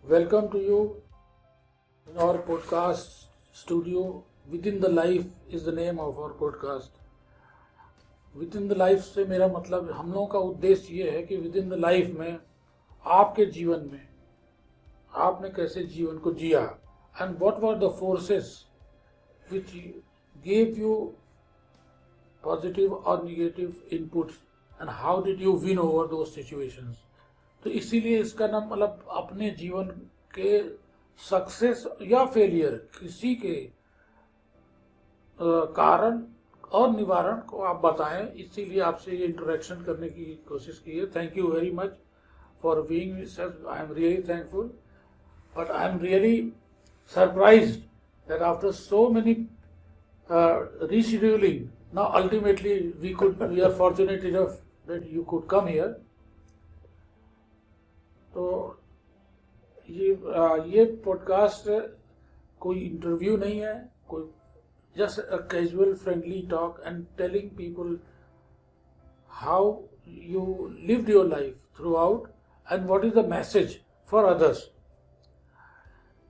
Welcome to you in our podcast studio. Within the Life is the name of our podcast. Within the Life से मेरा मतलब हम लोगों का उद्देश्य ये है कि Within the Life में आपके जीवन में आपने कैसे जीवन को जिया and what were the forces which gave you positive or negative inputs and how did you win over those situations. तो इसीलिए इसका नाम मतलब अपने जीवन के सक्सेस या फेलियर किसी के कारण और निवारण को आप बताएं, इसीलिए आपसे ये इंटरेक्शन करने की कोशिश की है. Thank you very much for being such. I am really thankful, but I am really surprised that after so many rescheduling, now ultimately we are fortunate enough that you could come here. तो ये podcast कोई interview नहीं है, कोई just a casual friendly talk and telling people how you lived your life through out and what is the message for others.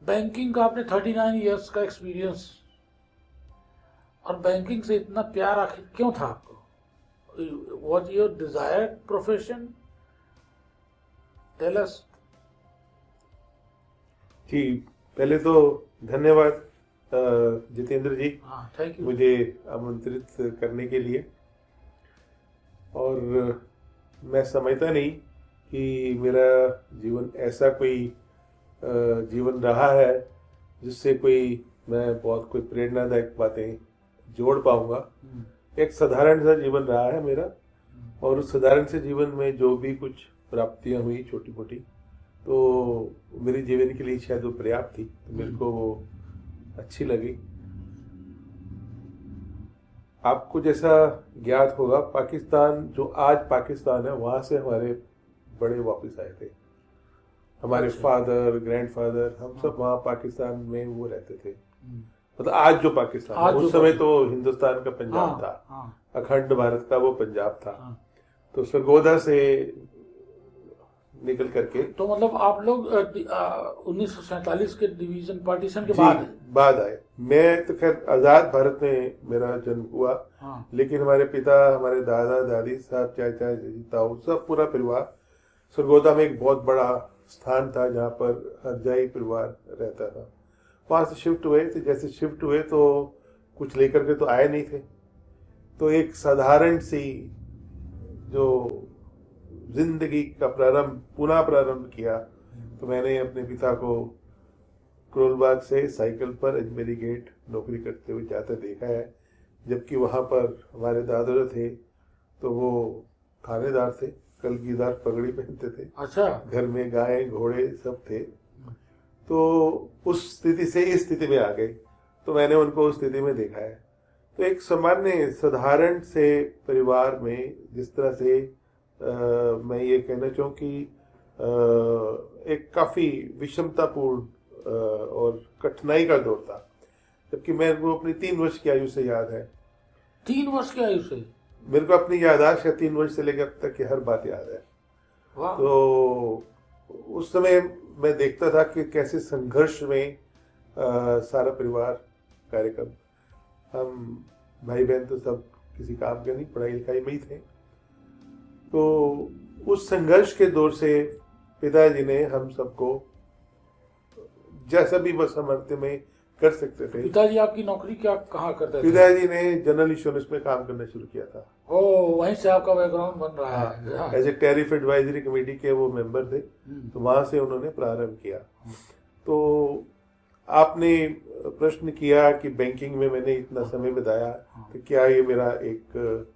Banking का आपने 39 years का experience, और बैंकिंग से इतना प्यार आखिर क्यों था आपको? Was your desired profession? Tell us. जी, पहले तो धन्यवाद जितेंद्र जी. हाँ, थैंक यू मुझे आमंत्रित करने के लिए. और मैं समझता नहीं कि मेरा जीवन ऐसा कोई जीवन रहा है जिससे मैं बहुत कोई प्रेरणादायक बातें जोड़ पाऊंगा. एक साधारण सा जीवन रहा है मेरा, और उस साधारण से जीवन में जो भी कुछ प्राप्तियां हुई छोटी मोटी, तो मेरे जीवन के लिए शायद वो पर्याप्त थी, तो मेरे को वो अच्छी लगी. आपको जैसा ज्ञात होगा, पाकिस्तान जो आज पाकिस्तान है, वहां से हमारे बड़े वापस आए थे. हमारे फादर, ग्रैंडफादर, हम सब वहाँ पाकिस्तान में वो रहते थे. मतलब आज जो पाकिस्तान, उस समय तो हिंदुस्तान का पंजाब था. अखंड भारत का वो पंजाब था. तो सरगोदा से निकल करके, तो मतलब आप लोग 1947 के डिवीजन पार्टीशन के बाद आए. मैं तो खैर आजाद भारत में मेरा जन्म हुआ. लेकिन हमारे पिता, हमारे दादा दादी साहब, चाचा ताऊ, सब पूरा परिवार सरगोदा में एक बहुत बड़ा स्थान था जहाँ पर हरजाई परिवार रहता था. वहाँ से शिफ्ट हुए थे. जैसे शिफ्ट हुए तो कुछ लेकर के तो आए नहीं थे. तो एक साधारण सी जो जिंदगी का पुनः प्रारंभ किया, तो मैंने अपने पिता को करोलबाग से साइकिल पर अजमेरी गेट नौकरी करते हुए जाते देखा है. जबकि वहाँ पर हमारे दादा थे तो वो थानेदार थे, कलगीदार पगड़ी पहनते थे. अच्छा. घर में गाय घोड़े सब थे. तो उस स्थिति से इस स्थिति में आ गए, तो मैंने उनको उस स्थिति में देखा है. तो एक सामान्य साधारण से परिवार में जिस तरह से मैं ये कहना चाहूँ कि एक काफ़ी विषमतापूर्ण और कठिनाई का दौर था. जबकि मेरे को अपनी 3 वर्ष की आयु से याद है. 3 वर्ष की आयु से मेरे को अपनी याददाश्त है 3 वर्ष से लेकर अब तक की हर बात याद है. तो उस समय मैं देखता था कि कैसे संघर्ष में सारा परिवार कार्यक्रम, हम भाई बहन तो सब किसी काम के नहीं, पढ़ाई लिखाई में ही थे. तो उस संघर्ष के दौर से पिताजी ने हम सबको जैसा भी बस सामर्थ्य में कर सकते थे. पिताजी आपकी नौकरी कहाँ करते थे? पिताजी ने जनरल इंश्योरेंस में काम करना शुरू किया था. वहीं से आपका बैकग्राउंड बन रहा है. As a tariff advisory committee के वो मेंबर थे, तो वहां से उन्होंने प्रारंभ किया. तो आपने प्रश्न किया कि बैंकिंग में मैंने इतना समय बिताया, तो क्या ये मेरा एक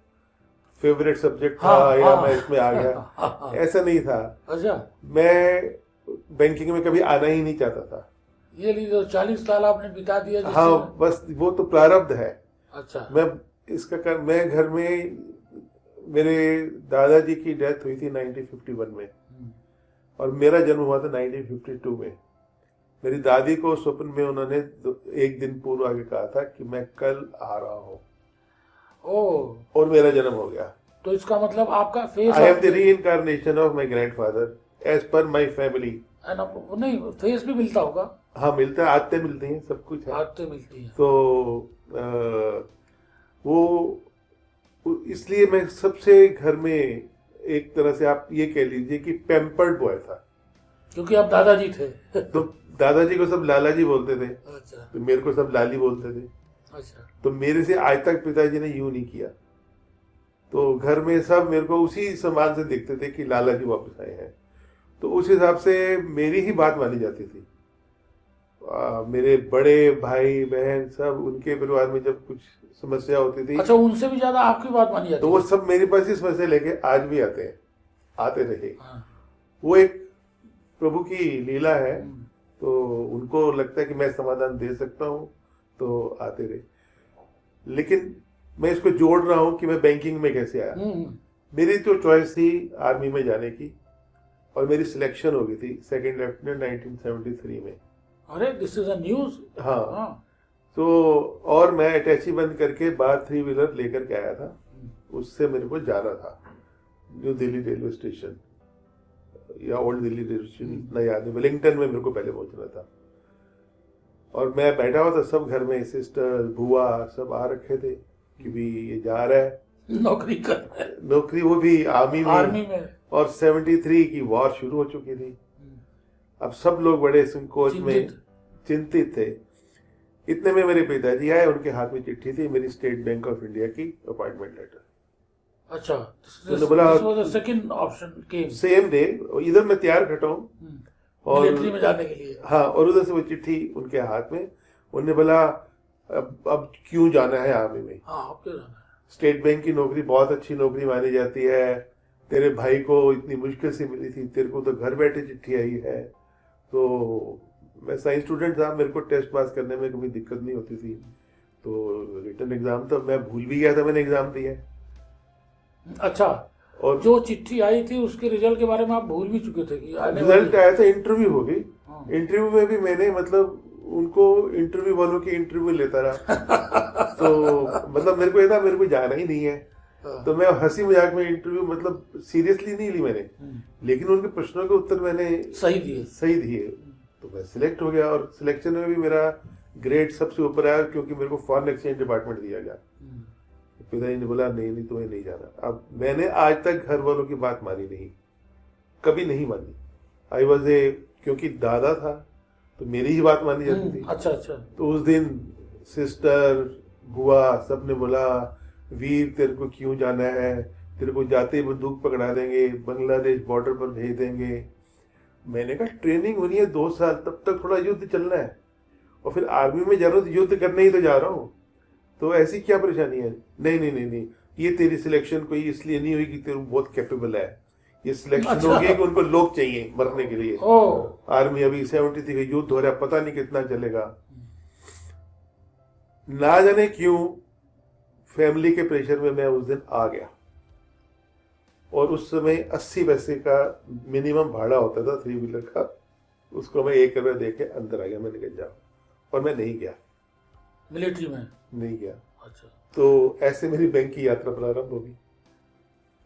फेवरेट सब्जेक्ट था या मैं इसमें आ गया? ऐसा नहीं था. अच्छा. मैं बैंकिंग में कभी आना ही नहीं चाहता था. ये लीजिए 40 साल आपने बिता दिया. हाँ, बस वो तो प्रारब्ध है. अच्छा. मैं घर में, मेरे दादाजी की डेथ हुई थी 1951 में, और मेरा जन्म हुआ था 1952 में. मेरी दादी को स्वप्न में उन्होंने एक दिन पूर्व आगे कहा था कि मैं कल आ रहा हूँ, और मेरा जन्म हो गया. तो इसका मतलब आपका face I am the reincarnation of my grandfather as per my family. नहीं, फेस भी मिलता होगा। हाँ मिलता है, आदतें मिलती हैं, सब कुछ है। आदतें मिलती हैं। तो इसलिए मैं सबसे घर में एक तरह से आप ये कह लीजिए कि पैम्पर्ड बॉय था, क्योंकि आप दादाजी थे। तो दादाजी को सब लाला जी बोलते थे, अच्छा तो मेरे को सब लाली बोलते थे। अच्छा। तो मेरे से आज तक पिताजी ने यूं नहीं किया। तो घर में सब मेरे को उसी सम्मान से देखते थे कि लाला जी वापस आए हैं। तो उस हिसाब से मेरी ही बात मानी जाती थी। मेरे बड़े भाई बहन सब, उनके परिवार में जब कुछ समस्या होती थी, अच्छा, उनसे भी ज्यादा आपकी बात मानी जाती तो वो सब मेरे पास ही समस्या लेके आज भी आते हैं, आते रहे। हाँ। वो एक प्रभु की लीला है, तो उनको लगता है कि मैं समाधान दे सकता हूँ, तो आते रहे। लेकिन मैं इसको जोड़ रहा हूँ कि मैं बैंकिंग में कैसे आया। मेरी तो चॉइस थी आर्मी में जाने की, और मेरी सिलेक्शन हो गई थी सेकंड लेफ्टिनेंट 1973 में। अरे दिस इज अ न्यूज। हाँ। तो और मैं अटैची बंद करके बाहर 3 व्हीलर लेकर के आया था। उससे मेरे को जाना था न्यू दिल्ली रेलवे स्टेशन या ओल्ड दिल्ली रेलवे स्टेशन, इतना याद नहीं, वेलिंगटन में मेरे को पहले पहुंचना था। और मैं बैठा हुआ था, सब घर में सिस्टर बुआ सब आ रखे थे कि भी ये जा रहा है नौकरी कर रहा है, नौकरी, वो भी आर्मी में। और 73 की वॉर शुरू हो चुकी थी। अब सब लोग बड़े संकोच में चिंतित थे। इतने में मेरे पिताजी आए, उनके हाथ में चिट्ठी थी मेरी स्टेट बैंक ऑफ इंडिया की अपॉइंटमेंट लेटर। अच्छा, तो बोला सेकंड ऑप्शन केम सेम डे। इधर मैं तैयार खटा हूँ और मिलिट्री में जाने के लिए। हाँ, और उधर से वो चिट्ठी उनके हाथ में। उन्होंने बोला अब क्यों जाना है आर्मी में? हाँ, अब क्यों जाना है? स्टेट बैंक की नौकरी बहुत अच्छी नौकरी मानी जाती है, तेरे भाई को इतनी मुश्किल से मिली थी, तेरे को तो घर बैठे चिट्ठी आई है। तो मैं साइंस स्टूडेंट था, मेरे को टेस्ट पास करने में कभी दिक्कत नहीं होती थी। तो रिटन एग्जाम तो मैं भूल भी गया था, मैंने एग्जाम दिया। अच्छा, और जो चिट्ठी आई थी उसके रिजल्ट के बारे में आप भूल भी चुके थे कि रिजल्ट आया था, इंटरव्यू हो गई। इंटरव्यू में भी मैंने मतलब उनको इंटरव्यू वालों की इंटरव्यू लेता रहा। तो मतलब मेरे को ये था मेरे को जाना ही नहीं है। तो मैं हंसी मजाक में इंटरव्यू मतलब सीरियसली नहीं ली मैंने, लेकिन उनके प्रश्नों के उत्तर मैंने सही दिए। तो मैं सिलेक्ट हो गया, और सिलेक्शन में भी मेरा ग्रेड सबसे ऊपर आया, क्योंकि मेरे को फॉरेन एक्सचेंज डिपार्टमेंट दिया गया। पिताजी ने बोला नहीं तुम्हें नहीं जाना। अब मैंने आज तक घर वालों की बात मानी नहीं, कभी नहीं मानी। आई वॉज ए, क्योंकि दादा था तो मेरी ही बात मानी जाती थी। अच्छा अच्छा। तो उस दिन सिस्टर बुआ सबने बोला वीर तेरे को क्यों जाना है, तेरे को जाते ही बंदूक पकड़ा देंगे, बांग्लादेश बॉर्डर पर भेज देंगे। मैंने कहा ट्रेनिंग होनी है 2 साल, तब तक थोड़ा युद्ध चलना है, और फिर आर्मी में जा रहा हूँ तो युद्ध करने ही तो जा रहा हूँ, तो ऐसी क्या परेशानी है? नहीं नहीं नहीं नहीं, ये तेरी सिलेक्शन कोई इसलिए नहीं हुई कि तेरे बहुत कैपेबल है, ये सिलेक्शन हो गई कि उनको लोग चाहिए मरने के लिए। आर्मी अभी 73 का युद्ध हो रहा है, पता नहीं कितना चलेगा। ना जाने क्यों फैमिली के प्रेशर में मैं उस दिन आ गया, और उस समय 80 पैसे का मिनिमम भाड़ा होता था 3 व्हीलर का, उसको मैं 1 रुपया दे के अंदर आ गया। मैंने कहा जाओ, और मैं नहीं गया मिलिट्री में, नहीं गया। अच्छा। तो ऐसे मेरी बैंक की यात्रा प्रारंभ होगी।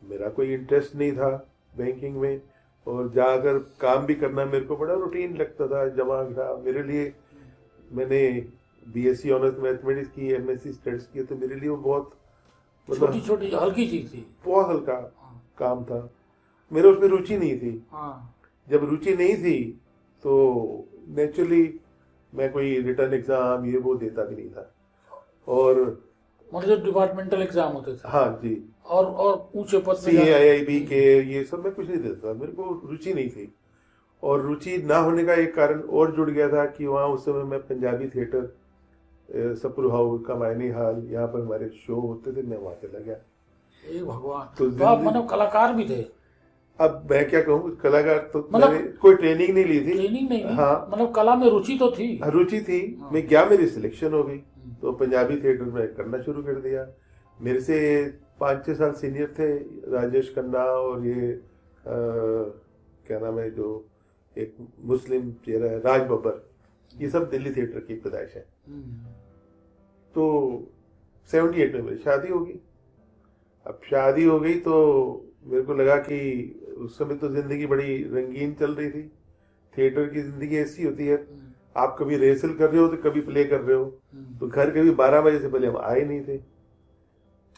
मेरा कोई इंटरेस्ट नहीं था बैंकिंग में, और जाकर काम भी करना मेरे को बड़ा रूटीन लगता था, जमा था मेरे लिए। मैंने बीएससी ऑनर्स मैथमेटिक्स की, एमएससी स्टडीज की, तो मेरे लिए वो बहुत मतलब छोटी छोटी हल्की चीज थी, बहुत हल्का काम था। मेरे उसमें रुचि नहीं थी। जब रुचि नहीं थी तो नेचुरली मैं कोई रिटर्न एग्जाम ये वो देता भी नहीं था। और मतलब डिपार्टमेंटल एग्जाम होते थे? हाँ जी। और ऊंचे पद पे CAIIB के ये सब मैं कुछ नहीं देता था, मेरे को रुचि नहीं थी। और रुचि ना होने का एक कारण और जुड़ गया था कि वहाँ उस समय मैं पंजाबी थिएटर, सप्रू हाउस का मायने हाल, यहाँ पर हमारे शो होते थे, मैं वहाँ चला गया। भगवान, तो आप मतलब कलाकार भी थे? अब मैं क्या कहूँ, कलाकार तो मैंने कोई ट्रेनिंग नहीं ली थी। ट्रेनिंग नहीं? हाँ, मतलब कला में रुचि तो थी? रुचि थी। मैं गया, मेरी सिलेक्शन हो गई, तो पंजाबी थिएटर में करना शुरू कर दिया। मेरे से 5-6 साल सीनियर थे राजेश खन्ना, और ये क्या नाम है जो एक मुस्लिम चेहरा है, राज बब्बर, ये सब दिल्ली थिएटर की पैदाइश है। तो 78 में मेरी शादी होगी। अब शादी हो गई तो मेरे को लगा कि उस समय तो जिंदगी बड़ी रंगीन चल रही थी। थिएटर की जिंदगी ऐसी होती है, आप कभी रिहर्सल कर रहे हो तो कभी प्ले कर रहे हो, तो घर कभी 12 बजे से पहले हम आए नहीं थे।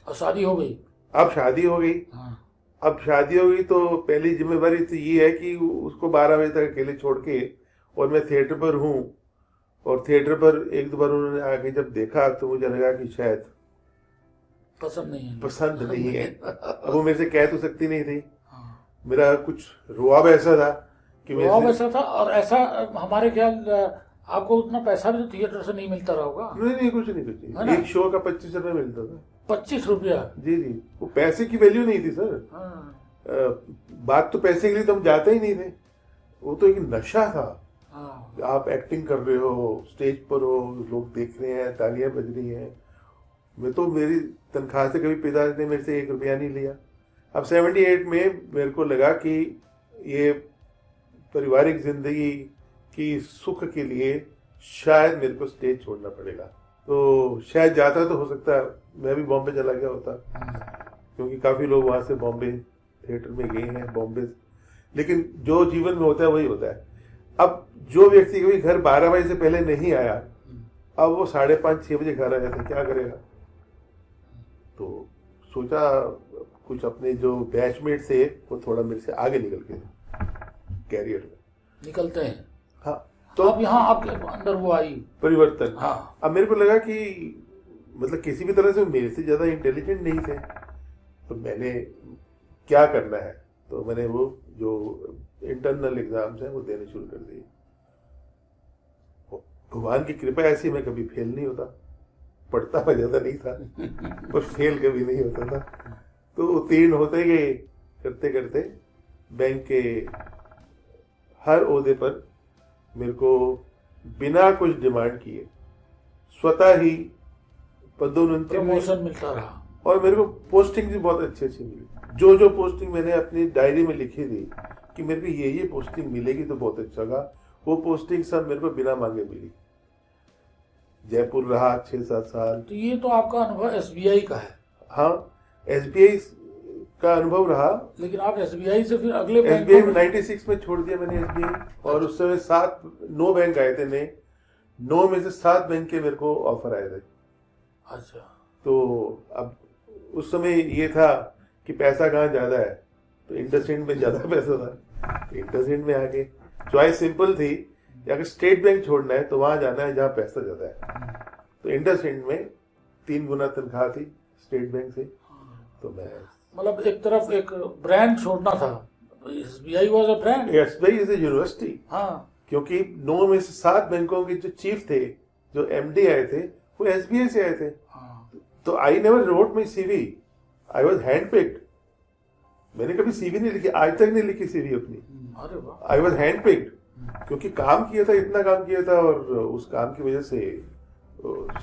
और शादी हो गई। अब शादी हो गई। हाँ। अब शादी हो गई तो पहली जिम्मेवारी तो ये है कि उसको 12 बजे तक अकेले छोड़ के, और मैं थिएटर पर हूँ, और थिएटर पर एक दो बार उन्होंने आके जब देखा तो मुझे लगा कि शायद पसंद नहीं है। पसंद नहीं है। अब वो मेरे से कह तो सकती नहीं थी। हाँ। मेरा कुछ रुआब ऐसा था कि रुआब ऐसा था, और ऐसा हमारे ख्याल आपको उतना पैसा भी तो थिएटर से नहीं मिलता रहा होगा। नहीं, कुछ नहीं। एक शो का 25 रुपये मिलता था। 25 रुपया? जी, वो पैसे की वैल्यू नहीं थी सर। हाँ। बात तो पैसे के लिए तो हम जाते ही नहीं थे, वो तो एक नशा था। हाँ। आप एक्टिंग कर रहे हो, स्टेज पर हो, लोग देख रहे हैं, तालियां बज रही हैं। मैं तो, मेरी तनख्वाह से कभी पिताजी ने मेरे से 1 रुपया नहीं लिया। अब 78 में मेरे को लगा कि ये पारिवारिक जिंदगी की सुख के लिए शायद मेरे को स्टेज छोड़ना पड़ेगा। तो शायद जाता तो हो सकता है मैं भी बॉम्बे चला गया होता, क्योंकि काफी लोग वहां से बॉम्बे थिएटर में गए हैं बॉम्बे। लेकिन जो जीवन में होता है वही होता है। अब जो व्यक्ति कभी घर 12 बजे से पहले नहीं आया, अब वो 5:30-6 बजे घर आ जाता, क्या करेगा? तो सोचा कुछ अपने जो बैचमेट से वो थोड़ा मेरे से आगे निकल के कैरियर में निकलते हैं। हाँ, तो अब यहाँ आपके अंदर वो आई परिवर्तन। हाँ। अब मेरे को लगा कि मतलब किसी भी तरह से मेरे से ज्यादा इंटेलिजेंट नहीं थे, तो मैंने क्या करना है, तो मैंने वो जो इंटरनल एग्जाम्स हैं वो देने शुरू कर दिए। भगवान की कृपा ऐसी, मैं कभी फेल नहीं होता। पढ़ता मैं ज्यादा नहीं था पर फेल कभी नहीं होता था। तो उत्तीर्ण होते गए, करते करते बैंक के हर ओहदे पर मेरे को बिना कुछ डिमांड किए स्वतः ही पदोन्नति प्रमोशन मिलता रहा, और मेरे को पोस्टिंग भी बहुत अच्छी मिली। जो पोस्टिंग मैंने अपनी डायरी में लिखी थी कि मेरे को ये पोस्टिंग मिलेगी तो बहुत अच्छा था, वो पोस्टिंग सब मेरे को बिना मांगे मिली। जयपुर रहा 6-7 साल। तो ये तो आपका अनुभव एसबीआई का है। हाँ, एसबीआई का अनुभव रहा। लेकिन आप एसबीआई से फिर अगले बैंक एसबीआई में 96 में छोड़ दिया मैंने एसबीआई, और उस समय 9 बैंक आए थे नए। 9 में से 7 बैंक के मेरे को ऑफर आए थे। अच्छा। तो अब उस समय ये था कि पैसा कहाँ ज्यादा है, तो इंडसइंड में ज्यादा पैसा था, तो इंडसइंड में आके चॉइस सिंपल थी, अगर स्टेट बैंक छोड़ना है तो वहां जाना है जहाँ पैसा ज्यादा है। तो इंडसइंड में 3 गुना तनख्वाह थी स्टेट बैंक से। तो मैं, मतलब एक तरफ एक ब्रांड छोड़ना था। SBI was a brand. SBI is a university. हाँ, क्योंकि 9 में से 7 बैंकों के जो चीफ थे, जो एमडी आए थे, वो एसबीआई से आए थे। हाँ। तो I never wrote my CV, I was handpicked. मैंने कभी सीवी नहीं लिखी, आज तक नहीं लिखी सीवी अपनी। अरे वाह। आई वाज हैंडपिक्ड, क्योंकि काम किया था, इतना काम किया था, और उस काम की वजह से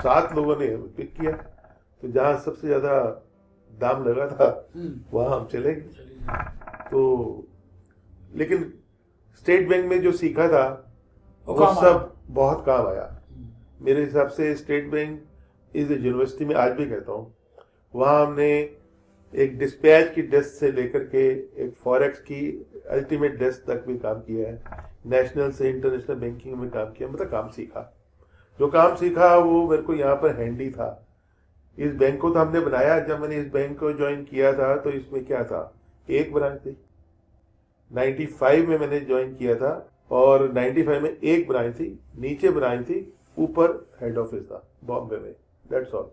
7 लोगों ने पिक किया। तो जहाँ सबसे ज्यादा दाम लगा था वहां हम चले गए। तो लेकिन स्टेट बैंक में जो सीखा था वो सब बहुत काम आया। मेरे हिसाब से state bank is a university में, आज भी कहता हूँ। वहाँ हमने एक डिस्पैच की डेस्क से लेकर के एक फॉरेक्स की अल्टीमेट डेस्क तक भी काम किया है। नेशनल से इंटरनेशनल बैंकिंग में काम किया, मतलब काम सीखा। जो काम सीखा वो मेरे को यहाँ पर हैंडी था। इस बैंक को तो हमने बनाया, जब मैंने इस बैंक को ज्वाइन किया था तो इसमें क्या था, एक ब्रांच थी। 95 में मैंने ज्वाइन किया था, और 95 में एक ब्रांच थी, नीचे ब्रांच थी, ऊपर हेड ऑफिस था बॉम्बे में। That's all.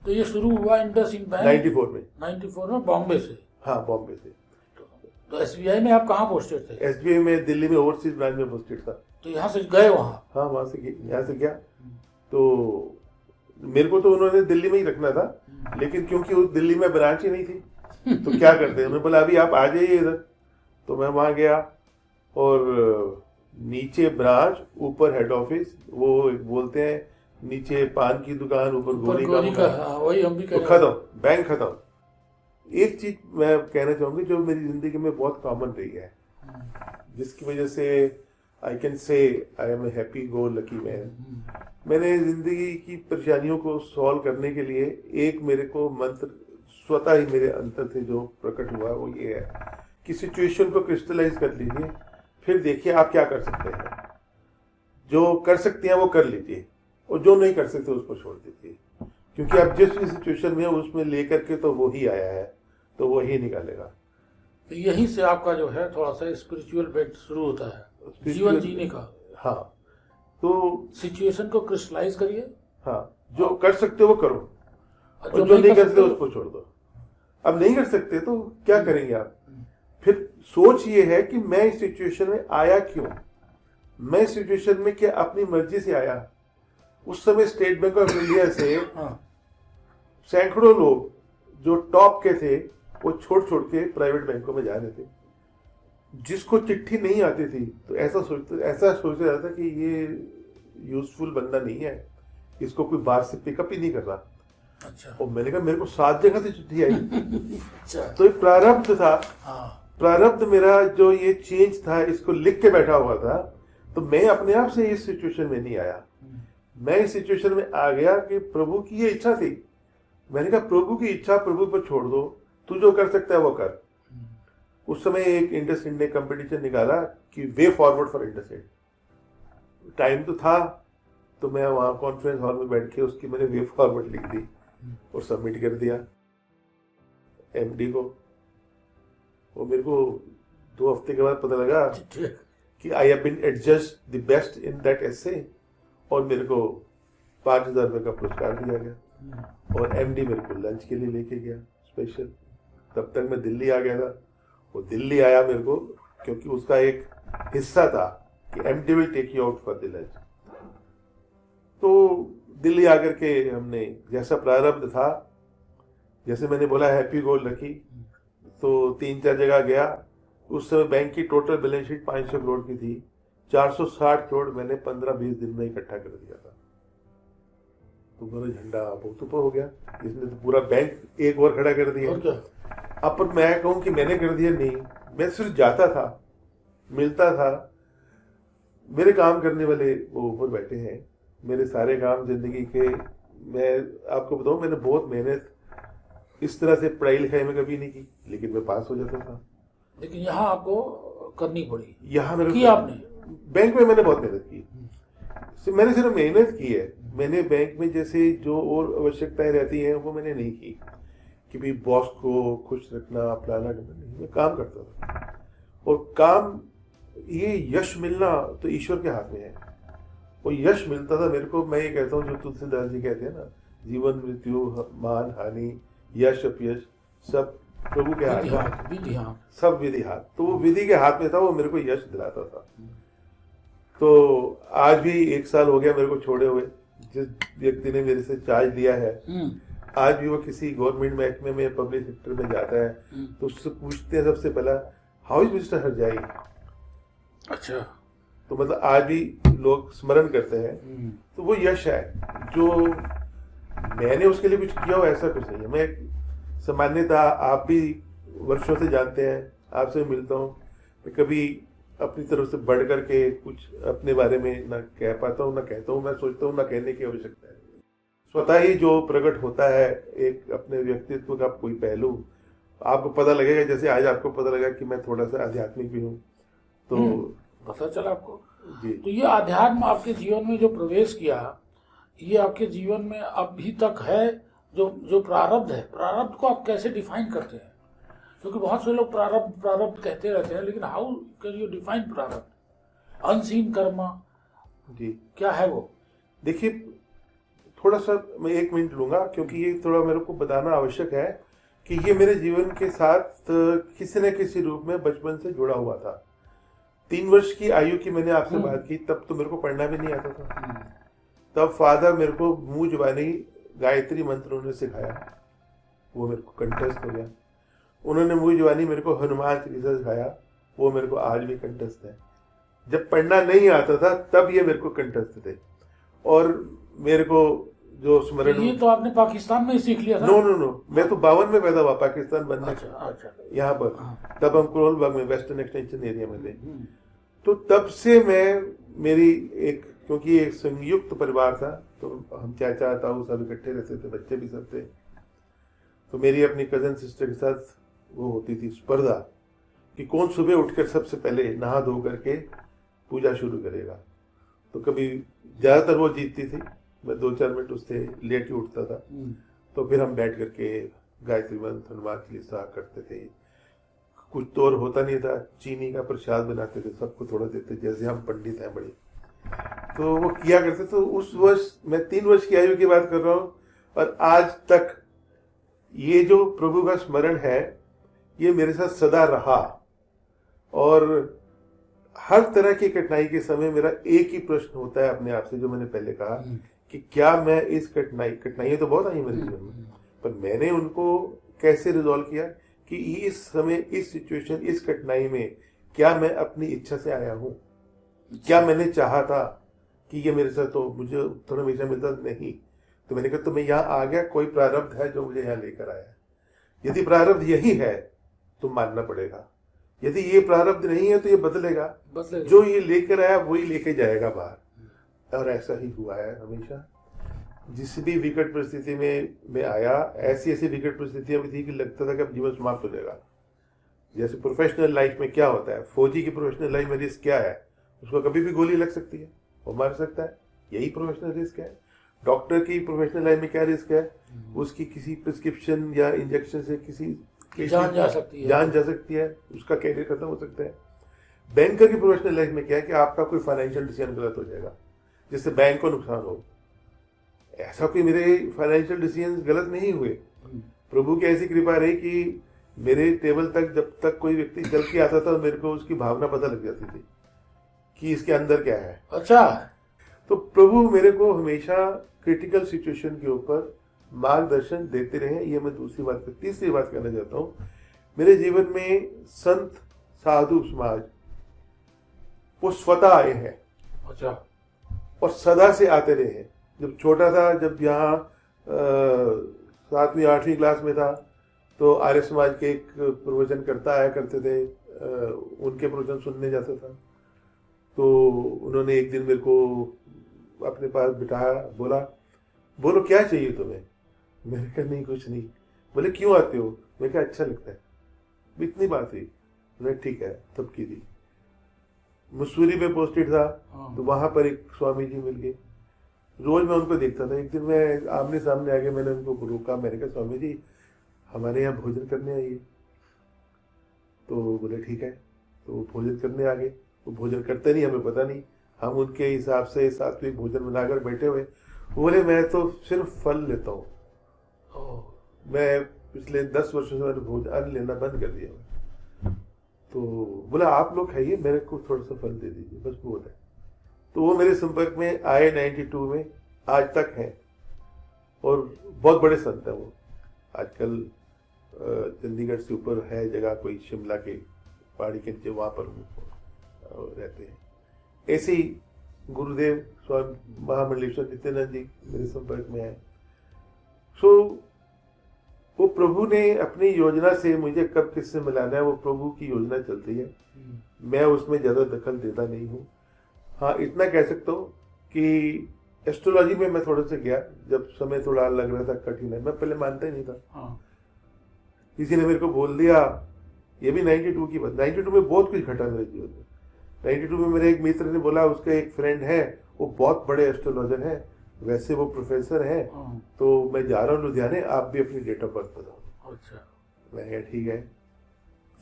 तो ये शुरू हुआ इंडसइंड बैंक 94 में बॉम्बे से। हाँ, बॉम्बे से। तो एसबीआई में आप कहाँ पोस्टेड थे? एसबीआई में दिल्ली में ओवरसीज ब्रांच में पोस्टेड था। तो यहाँ से गए वहाँ? हाँ, वहां से यहाँ से गया। तो मेरे को तो उन्होंने दिल्ली में ही रखना था, लेकिन क्योंकि उस दिल्ली में ब्रांच ही नहीं थी तो क्या करते हैं, उन्होंने बोला अभी आप आ जाइए इधर। तो मैं वहां गया, और नीचे ब्रांच, ऊपर हेड ऑफिस। वो बोलते हैं नीचे पान की दुकान, ऊपर गोली का। हाँ, वही हम भी तो खत्म, बैंक खत्म। एक चीज मैं कहना चाहूंगी जो मेरी जिंदगी में बहुत कॉमन रही है, जिसकी वजह से I can say I am a happy go lucky man. मैंने जिंदगी की परेशानियों को सॉल्व करने के लिए एक मेरे को मंत्र स्वतः ही मेरे अंतर से जो प्रकट हुआ वो ये है कि सिचुएशन को क्रिस्टलाइज कर लीजिए, फिर देखिए आप क्या कर सकते हैं। जो कर सकते हैं वो कर लीजिए, और जो नहीं कर सकते उसको छोड़ दीजिए, क्योंकि आप जिस भी सिचुएशन में उसमें लेकर के तो वो ही आया है, तो वो ही निकालेगा। तो यहीं से आपका जो है थोड़ा सा स्पिरिचुअल बेट शुरू होता है, जीवन जीने का। हाँ, तो सिचुएशन को क्रिस्टलाइज करिए। हाँ, जो कर सकते हो वो करो, और जो नहीं कर सकते उसको छोड़ दो। अब नहीं कर सकते तो क्या करेंगे आप? फिर सोच ये है कि मैं इस सिचुएशन में आया क्यों? मैं इस सिचुएशन में क्या अपनी मर्जी से आया? उस समय स्टेट बैंक ऑफ इंडिया से सैकड़ों लोग जो टॉप के थे वो छोड़ के प्राइवेट बैंकों में जा रहे थे। जिसको चिट्ठी नहीं आती थी तो ऐसा सोच रहा था कि ये यूजफुल बंदा नहीं है, इसको कोई बाहर से पिकअप ही नहीं कर रहा। अच्छा। और मैंने कहा मेरे को 7 जगह से चिट्ठी आई। अच्छा। तो एक प्रारब्ध था। हाँ। प्रारब्ध मेरा जो ये चेंज था, इसको लिख के बैठा हुआ था। तो मैं अपने आप से इस सिचुएशन में नहीं आया, मैं इस सिचुएशन में आ गया कि प्रभु की ये इच्छा थी। मैंने कहा प्रभु की इच्छा प्रभु पर छोड़ दो, तू जो कर सकता है वो कर। उस समय एक इंडसइंड ने कंपटीशन निकाला कि way forward for IndusInd. Time तो था, तो मैं वहां कॉन्फ्रेंस हॉल में बैठ के उसकी मैंने वे फॉरवर्ड लिख दी और सबमिट कर दिया एमडी को। वो मेरे को 2 हफ्ते के बाद पता लगा कि I have been adjust the best in that essay, और मेरे को 5,000 रुपये का पुरस्कार दिया गया। और एमडी मेरे को लंच के लिए लेके गया स्पेशल। तब तक मैं दिल्ली आ गया था। वो दिल्ली आया मेरे को क्योंकि उसका एक हिस्सा था कि MD will take you out for the lunch. तो दिल्ली आकर के हमने जैसा प्रारब्ध था, जैसे मैंने बोला हैप्पी गोल रखी, तो 3-4 जगह गया। उस समय बैंक की टोटल बैलेंस शीट 500 करोड़ की थी। 460 करोड़ मैंने 15-20 दिन में इकट्ठा कर दिया था। तो मेरा झंडा बहुत ऊपर हो गया, इसने तो पूरा बैंक एक और खड़ा कर दिया। अब पर मैं कहूं कि मैंने कर दिया, नहीं, मैं सिर्फ जाता था, मिलता था। मेरे काम करने वाले वो ऊपर बैठे हैं। मेरे सारे काम जिंदगी के, मैं आपको बताऊं, मैंने बहुत मेहनत इस तरह से पढ़ाई लिखाई में कभी नहीं की, लेकिन मैं पास हो जाता था। लेकिन यहाँ आपको करनी पड़ी। यहाँ मेरे की आपने बैंक में मैंने बहुत मेहनत की। मैंने सिर्फ मेहनत की है। मैंने बैंक में जैसे जो और आवश्यकताएं रहती हैं वो मैंने नहीं की कि भाई बॉस को खुश रखना, फलाना करना, नहीं। मैं काम करता था, और काम, ये यश मिलना तो ईश्वर के हाथ में है। और यश मिलता था मेरे को। मैं ये कहता हूँ जो तुलसीदास जी कहते हैं ना, जीवन मृत्यु मान हानि यश अपयश सब प्रभु के हाथ में, सब विधि हाथ। तो वो विधि के हाथ में था, वो मेरे को यश दिलाता था। तो आज भी 1 साल हो गया मेरे को छोड़े हुए। जिस व्यक्ति ने मेरे से चार्ज लिया है, आज भी वो किसी गवर्नमेंट महकमे में, पब्लिक सेक्टर में जाता है, तो उससे पूछते हैं सबसे पहला, हाउ इज मिस्टर हरजाई। अच्छा। तो मतलब आज भी लोग स्मरण करते हैं। तो वो यश है। जो मैंने उसके लिए कुछ किया हो ऐसा कुछ नहीं है। मैं सामान्यतः, आप भी वर्षों से जानते हैं, आपसे मिलता हूँ, मैं कभी अपनी तरफ से बढ़ करके कुछ अपने बारे में ना कह पाता हूँ, ना कहता हूँ, ना सोचता हूँ, ना कहने की आवश्यकता है। स्वतः ही जो प्रकट होता है एक अपने व्यक्तित्व का कोई पहलू, आपको पता लगेगा। जैसे आज आपको पता लगा कि मैं थोड़ा सा आध्यात्मिक भी हूँ, तो पता चला आपको जी। तो ये आध्यात्म आपके जीवन में जो प्रवेश किया, ये आपके जीवन में अभी तक है। जो प्रारब्ध है, प्रारब्ध को आप कैसे डिफाइन करते हैं? क्योंकि बहुत से लोग प्रारब्ध प्रारब्ध कहते रहते हैं, लेकिन हाउ कैन यू डिफाइन प्रारब्ध? अनसीन कर्मा जी, क्या है वो? देखिए, थोड़ा सा मैं 1 मिनट लूंगा, क्योंकि ये थोड़ा मेरे को बताना आवश्यक है कि ये मेरे जीवन के साथ किसी न किसी रूप में बचपन से जुड़ा हुआ था। 3 वर्ष की आयु की मैंने आपसे बात की, तब तो मेरे को पढ़ना भी नहीं आता था। तब फादर मेरे को मुंह जुबानी गायत्री मंत्र उन्होंने सिखाया, वो मेरे को कंठस्थ हो गया। उन्होंने मुंह जुबानी मेरे को हनुमान चालीसा सिखाया, वो मेरे को आज भी कंठस्थ है। जब पढ़ना नहीं आता था तब ये मेरे को कंठस्थ थे। और मेरे को जो स्मरण, ये तो आपने पाकिस्तान में ही सीख लिया था? नो, मैं तो 52 में पैदा हुआ, पाकिस्तान बनने। अच्छा। यहाँ पर तब हम करोलबाग में वेस्टर्न एक्सटेंशन एरिया में थे। तो तब से मेरी एक, क्योंकि एक संयुक्त परिवार था, तो हम चाचा ताऊ सब इकट्ठे रहते थे, बच्चे भी सब थे। तो मेरी अपनी कजन सिस्टर के साथ वो होती थी स्पर्धा कि कौन सुबह उठकर सबसे पहले नहा धो करके पूजा शुरू करेगा। तो कभी ज़्यादातर वो जीतती थी, मैं 2-4 मिनट उससे लेट ही उठता था। तो फिर हम बैठ करके गायत्री मंत्र, हनुमान चालीसा करते थे। कुछ तो और होता नहीं था, चीनी का प्रसाद बनाते थे, सबको थोड़ा देते, जैसे हम पंडित हैं बड़े। तो वो किया करते। तो उस वर्ष, मैं 3 वर्ष की आयु की बात कर रहा हूँ, और आज तक ये जो प्रभु का स्मरण है ये मेरे साथ सदा रहा। और हर तरह की कठिनाई के समय मेरा एक ही प्रश्न होता है अपने आप से, जो मैंने पहले कहा कि क्या मैं इस कठिनाइयां तो बहुत आई मेरे जीवन में, पर मैंने उनको कैसे रिजॉल्व किया कि इस समय, इस सिचुएशन, इस कठिनाई में क्या मैं अपनी इच्छा से आया हूँ? क्या मैंने चाहा था कि ये मेरे साथ हो, मुझे उत्तर हमेशा मिलता नहीं। तो मैंने कहा तो मैं यहाँ आ गया, कोई प्रारब्ध है जो मुझे यहाँ लेकर आया। यदि प्रारब्ध यही है तो मानना पड़ेगा, यदि ये प्रारब्ध नहीं है तो ये बदलेगा। जो ये लेकर आया वही लेके जाएगा बाहर। और ऐसा ही हुआ है हमेशा। जिस भी विकट परिस्थिति में मैं आया, ऐसी ऐसी विकट परिस्थितियां भी थी कि लगता था कि अब जीवन समाप्त हो जाएगा। जैसे प्रोफेशनल लाइफ में क्या होता है, फौजी की प्रोफेशनल लाइफ में रिस्क क्या है? उसको कभी भी गोली लग सकती है, वो मार सकता है, यही प्रोफेशनल रिस्क है। डॉक्टर की प्रोफेशनल लाइफ में क्या रिस्क है? उसकी किसी प्रिस्क्रिप्शन या इंजेक्शन से किसी जान जा सकती है, उसका कैरियर खत्म हो सकता है। बैंकर की प्रोफेशनल लाइफ में क्या है कि आपका कोई फाइनेंशियल डिसीजन गलत हो जाएगा जिससे बैंक को नुकसान हो। ऐसा कोई मेरे फाइनेंशियल डिसीजन गलत नहीं हुए। प्रभु की ऐसी कृपा रही कि मेरे टेबल तक जब तक कोई व्यक्ति चल के आता था, मेरे को उसकी भावना पता लग जाती थी कि इसके अंदर क्या है। अच्छा, तो प्रभु मेरे को हमेशा क्रिटिकल सिचुएशन के ऊपर मार्गदर्शन देते रहे। ये मैं दूसरी बात, तीसरी बात कहना चाहता हूँ। मेरे जीवन में संत साधु समाज वो स्वतः आए हैं। अच्छा। और सदा से आते रहे हैं। जब छोटा था, जब यहाँ 7वीं 8वीं क्लास में था, तो आर्य समाज के एक प्रवचन करता आया करते थे, उनके प्रवचन सुनने जाता था। तो उन्होंने एक दिन मेरे को अपने पास बिठाया, बोलो क्या चाहिए तुम्हें? मैंने कहा नहीं कुछ नहीं। बोले क्यों आते हो? मैंने कहा अच्छा लगता है। इतनी बात हुई। मैंने ठीक है, तब की थी। मसूरी में पोस्टेड था, तो वहां पर एक स्वामी जी मिल गए। रोज मैं उनको देखता था। एक दिन मैं आमने सामने आ गया, मैंने उनको रोका, मैंने कहा स्वामी जी हमारे यहाँ भोजन करने आइए। तो बोले ठीक है। तो वो भोजन करने आ गए। वो भोजन करते नहीं, हमें पता नहीं, हम उनके हिसाब से सात्विक भोजन बनाकर बैठे हुए। बोले मैं तो सिर्फ फल लेता हूँ, मैं पिछले 10 वर्षों से मैंने भोजन अन्न लेना बंद कर दिया। तो बोला आप लोग खाइए, मेरे को थोड़ा सा फल दे दीजिए, बस वो है। तो वो मेरे संपर्क में आए 92 में, आज तक हैं, और बहुत बड़े संत हैं वो। आजकल चंडीगढ़ से ऊपर है जगह कोई, शिमला के पहाड़ी के नीचे, वहाँ पर रहते हैं। ऐसे ही गुरुदेव स्वामी महामंडलेश्वर नित्यानंद जी मेरे संपर्क में है। वो प्रभु ने अपनी योजना से मुझे कब किससे मिलाना है, वो प्रभु की योजना चलती है। मैं उसमें ज्यादा दखल देता नहीं हूँ। हाँ, इतना कह सकता हूँ कि एस्ट्रोलॉजी में मैं थोड़ा सा गया, जब समय थोड़ा लग रहा था कठिन है। मैं पहले मानता ही नहीं था। हाँ। किसी ने मेरे को बोल दिया, ये भी 92 की बात। 92 में बहुत कुछ घटा मेरे जीवन में। 92 में मेरे एक मित्र ने बोला, उसका एक फ्रेंड है, वो बहुत बड़े एस्ट्रोलॉजर है, वैसे वो प्रोफेसर है, तो मैं जा रहा हूँ लुधियाने, आप भी अपनी डेट ऑफ बर्थ बताओ। अच्छा। मैं कहा ठीक है,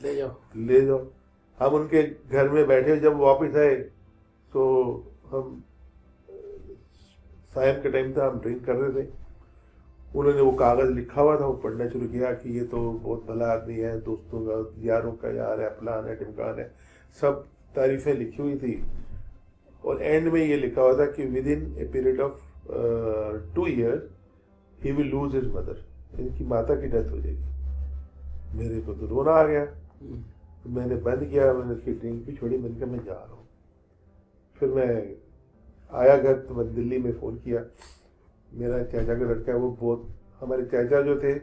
ले जाओ। हम उनके घर में बैठे, जब वापस आए तो हम सायं का टाइम था, हम ड्रिंक कर रहे थे। उन्होंने वो कागज लिखा हुआ था, वो पढ़ना शुरू किया कि ये तो बहुत भला आदमी है, दोस्तों का, यारों का यार है, फलान है, ढिमकान है, सब तारीफें लिखी हुई थी। और एंड में ये लिखा हुआ था कि with in a period of 2 years he will lose his mother, इनकी माता की डेथ हो जाएगी। मेरे को तो रोना आ गया। तो मैंने बंद किया, मैंने उसकी ड्रिंक भी छोड़ी। मैंने कहा मैं जा रहा हूँ। फिर मैं आया घर, तो मैं दिल्ली में फ़ोन किया। मेरा चाचा का लड़का है, वो बहुत, हमारे चाचा जो थे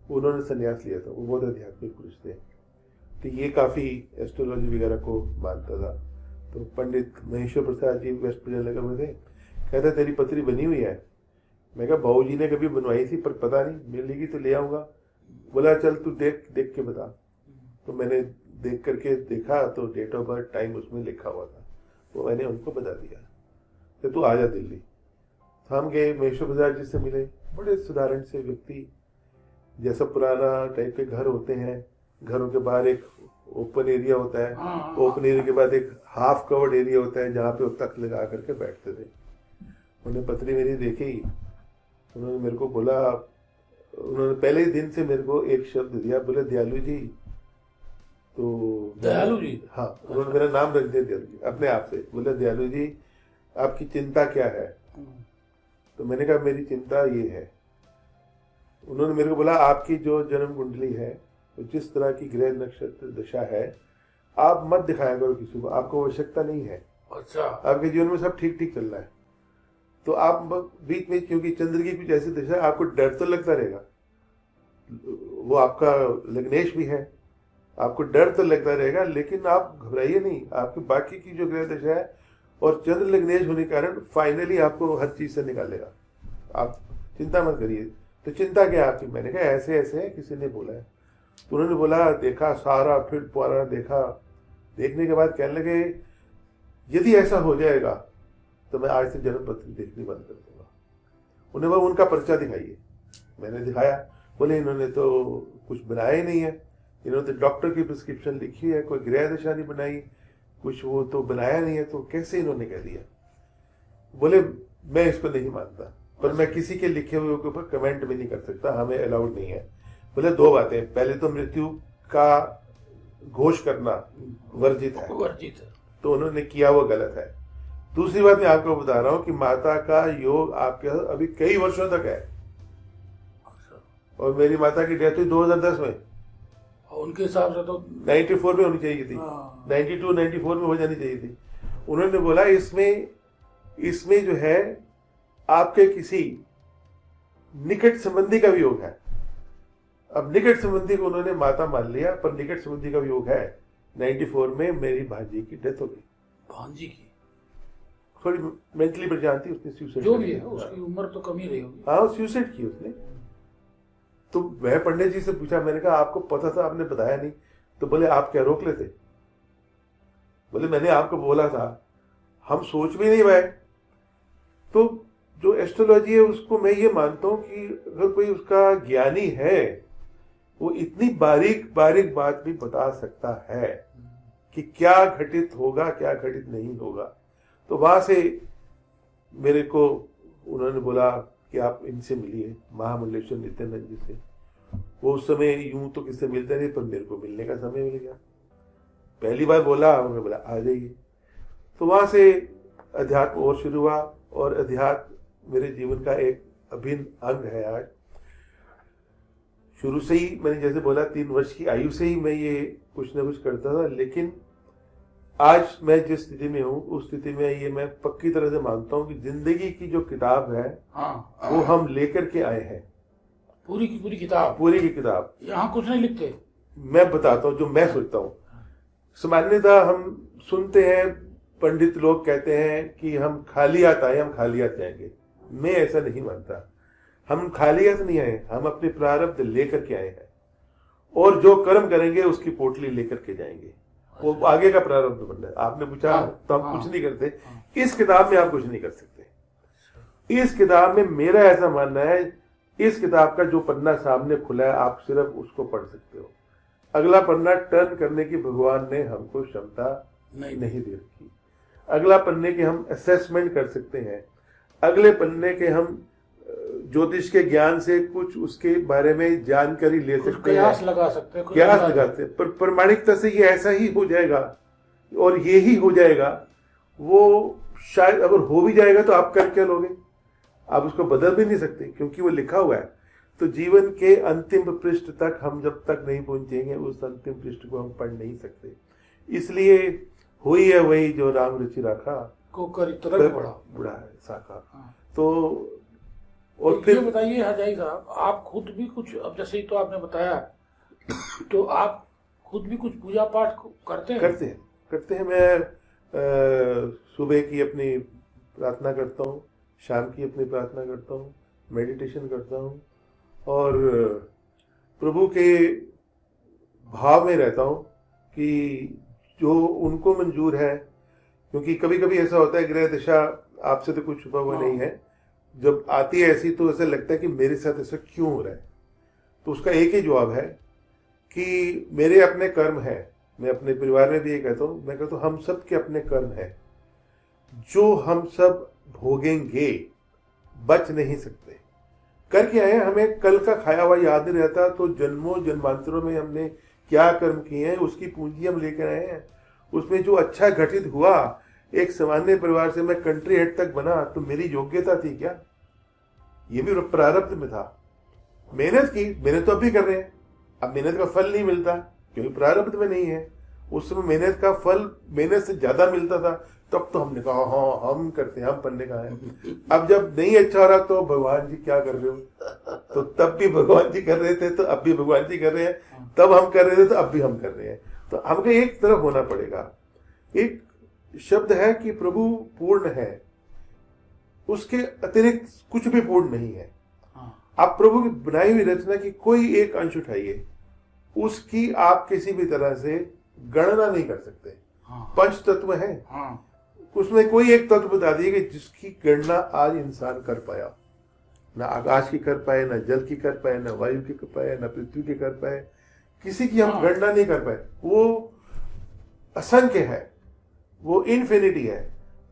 उन्होंने संन्यास लिया था, वो बहुत आध्यात्मिक पुरुष थे, तो ये काफ़ी एस्ट्रोलॉजी वगैरह को मानता था। तो पंडित महेश्वर प्रसाद जी वेस्ट नगर में थे। कहते तेरी पत्री बनी हुई है। मैं कहा बाबू जी ने कभी बनवाई थी, पर पता नहीं, मिलेगी तो ले आऊँगा। बोला चल तू देख देख के बता। तो मैंने देख करके देखा तो डेट ऑफ बर्थ टाइम उसमें लिखा हुआ था, तो मैंने उनको बता दिया कि तू आ जा दिल्ली। तो हम गए, महेश्वर बजाज जी से मिले, बड़े साधारण से व्यक्ति, जैसा पुराना टाइप के घर होते हैं, घरों के बाहर एक ओपन एरिया होता है, ओपन एरिया के बाद एक हाफ कवर्ड एरिया होता है जहाँ पे वो तख्त लगा करके बैठते थे। उन्होंने पत्री मेरी देखी, उन्होंने मेरे को बोला, उन्होंने पहले ही दिन से मेरे को एक शब्द दिया, बोले दयालु जी। तो दयालु जी, हाँ, उन्होंने मेरा नाम रख दिया दयालु जी अपने आप से, बोले दयालु जी आपकी चिंता क्या है। तो मैंने कहा मेरी चिंता ये है। उन्होंने मेरे को बोला आपकी जो जन्म कुंडली है, तो जिस तरह की ग्रह नक्षत्र दशा है, आप मत दिखाया करो किसी को, आपको आवश्यकता नहीं है। अच्छा, आपके जीवन में सब ठीक ठीक चल रहा है, तो आप बीच में क्योंकि चंद्र की कुछ ऐसी दशा है, आपको डर तो लगता रहेगा, वो आपका लग्नेश भी है, आपको डर तो लगता रहेगा, लेकिन आप घबराइए नहीं। आपकी बाकी की जो ग्रह दशा है और चंद्र लग्नेश होने के कारण फाइनली आपको हर चीज से निकालेगा, आप चिंता मत करिए। तो चिंता क्या है आपकी? मैंने कहा ऐसे ऐसे है, किसी ने बोला है। तो उन्होंने बोला, देखा सारा फिर पुराना देखा, देखने के बाद कहने लगे यदि ऐसा हो जाएगा तो मैं आज से जन्म पत्री देखनी बंद कर दूंगा। उन्हें बोला उनका पर्चा दिखाइए। मैंने दिखाया, बोले इन्होंने तो कुछ बनाया ही नहीं है, इन्होंने तो डॉक्टर की प्रिस्क्रिप्शन लिखी है, कोई गृह दशा नहीं बनाई, कुछ वो तो बनाया नहीं है, तो कैसे इन्होंने कह दिया। बोले मैं इसको नहीं मानता, पर मैं किसी के लिखे हुए के ऊपर कमेंट भी नहीं कर सकता, हमें अलाउड नहीं है। बोले दो बातें, पहले तो मृत्यु का घोष करना वर्जित है, तो उन्होंने किया वो गलत है। दूसरी बात मैं आपको बता रहा हूं कि माता का योग आपके अभी कई वर्षों तक है, और मेरी माता की डेथ हुई 2010 में, उनके हिसाब से तो 94 में होनी चाहिए थी, 92 94 में हो जानी चाहिए थी। उन्होंने बोला इसमें जो है आपके किसी निकट संबंधी का भी योग है। अब निकट संबंधी को उन्होंने माता मान लिया, पर निकट संबंधी का भी योग है। 94 में मेरी भांजी की डेथ हो गई। भांजी की थोड़ी मेंटली परेशान थी, उसने सुसाइड, जो भी है उसकी उम्र तो कम ही रही होगी। हाँ, सुसाइड की उसने। तो मैं पंडित जी से पूछा, मैंने कहा आपको पता था, आपने बताया नहीं। तो बोले आप क्या रोक लेते? बोले मैंने आपको बोला था, हम सोच भी नहीं पाए। तो जो एस्ट्रोलॉजी है उसको मैं ये मानता हूं कि अगर कोई उसका ज्ञानी है, वो इतनी बारीक बारीक बात भी बता सकता है कि क्या घटित होगा क्या घटित नहीं होगा। तो वहां से मेरे को उन्होंने बोला कि आप इनसे मिलिए, महामंडलेश्वर नित्यानंद जी से। वो उस समय यूं तो किससे मिलते नहीं, पर मेरे को मिलने का समय मिल गया। पहली बार बोला, उन्होंने बोला आ जाइए। तो वहां से अध्यात्म और शुरू हुआ, और अध्यात्म मेरे जीवन का एक अभिन्न अंग है। आज शुरू से ही मैंने जैसे बोला 3 वर्ष की आयु से ही मैं ये कुछ ना कुछ करता था, लेकिन आज मैं जिस स्थिति में हूँ उस स्थिति में ये मैं पक्की तरह से मानता हूँ कि जिंदगी की जो किताब है वो हम लेकर के आए हैं, पूरी की पूरी किताब, पूरी की किताब। यहाँ कुछ नहीं लिखते, मैं बताता हूँ जो मैं सोचता हूँ। सामान्यतः हम सुनते हैं, पंडित लोग कहते हैं कि हम खाली हाथ आए, हम खाली हाथ जाएंगे। मैं ऐसा नहीं मानता। हम खाली हाथ नहीं आए, हम अपने प्रारब्ध लेकर के आए हैं, और जो कर्म करेंगे उसकी पोटली लेकर के जाएंगे। वो आगे का प्रारब्ध बनना है। आपने पूछा तो हम कुछ नहीं करते, इस किताब में आप कुछ नहीं कर सकते। इस किताब में मेरा ऐसा मानना है, इस किताब का जो पन्ना सामने खुला है आप सिर्फ उसको पढ़ सकते हो। अगला पन्ना टर्न करने की भगवान ने हमको क्षमता नहीं दे रखी। अगला पन्ने के हम असेसमेंट कर सकते हैं, अगले पन्ने के हम ज्योतिष के ज्ञान से कुछ उसके बारे में जानकारी ले सकते हैं, कयास लगा सकते हैं, कयास लगाते हैं, पर प्रमाणिकता से ये ऐसा ही हो जाएगा और ये ही हो जाएगा। वो शायद अगर हो भी जाएगा तो आप कर क्या लोगे? आप उसको बदल भी नहीं सकते, क्योंकि वो लिखा हुआ है। तो जीवन के अंतिम पृष्ठ तक हम जब तक नहीं पहुंचेंगे, उस अंतिम पृष्ठ को हम पढ़ नहीं सकते। इसलिए हुई है वही जो राम रुचि राखा, को कर तरक बुढ़ा है साखा। हाँ। तो और फिर ये बताइए हजाई साहब, आप खुद भी कुछ, अब जैसे ही तो आपने बताया, तो आप खुद भी कुछ पूजा पाठ करते हैं? करते हैं। मैं सुबह की अपनी प्रार्थना करता हूँ, शाम की अपनी प्रार्थना करता हूँ, मेडिटेशन करता हूँ, और प्रभु के भाव में रहता हूँ कि जो उनको मंजूर है, क्योंकि कभी कभी ऐसा होता है ग्रह दिशा आपसे तो कुछ छुपा हुआ नहीं है, जब आती है ऐसी तो ऐसा लगता है कि मेरे साथ ऐसा क्यों हो रहा है। तो उसका एक ही जवाब है कि मेरे अपने कर्म है। मैं अपने परिवार में भी ये कहता हूँ, मैं कहता हूँ हम सब के अपने कर्म है जो हम सब भोगेंगे, बच नहीं सकते। करके आए, हमें कल का खाया हुआ याद नहीं रहता, तो जन्मों जन्मांतरों में हमने क्या कर्म किए हैं उसकी पूंजी हम लेकर आए हैं। उसमें जो अच्छा घटित हुआ, एक सामान्य परिवार से मैं कंट्री हेड तक बना, तो मेरी योग्यता थी क्या? ये भी प्रारब्ध में था। मेहनत की, मेहनत तो अब भी कर रहे हैं। अब मेहनत का फल नहीं मिलता क्योंकि प्रारब्ध में नहीं है। उस समय मेहनत का फल मेहनत से ज्यादा मिलता था, तब तो हमने कहा हाँ हम करते हैं, हम पढ़ने का है। अब जब नहीं अच्छा हो रहा तो भगवान जी क्या कर रहे हो, तो तब भी भगवान जी कर रहे थे तो अब भी भगवान जी कर रहे हैं, तब हम कर रहे थे तो अब भी हम कर रहे हैं। तो हमको एक तरफ होना पड़ेगा। एक शब्द है कि प्रभु पूर्ण है, उसके अतिरिक्त कुछ भी पूर्ण नहीं है। आप प्रभु की बनाई हुई रचना की कोई एक अंश उठाइए, उसकी आप किसी भी तरह से गणना नहीं कर सकते। पंच तत्व है, उसमें कोई एक तत्व बता दिए कि जिसकी गणना आज इंसान कर पाया। ना आकाश की कर पाए, ना जल की कर पाए, ना वायु की कर पाए, ना पृथ्वी की कर पाए, किसी की हम गणना नहीं कर पाए। वो असंख्य है, वो इन्फिनिटी है,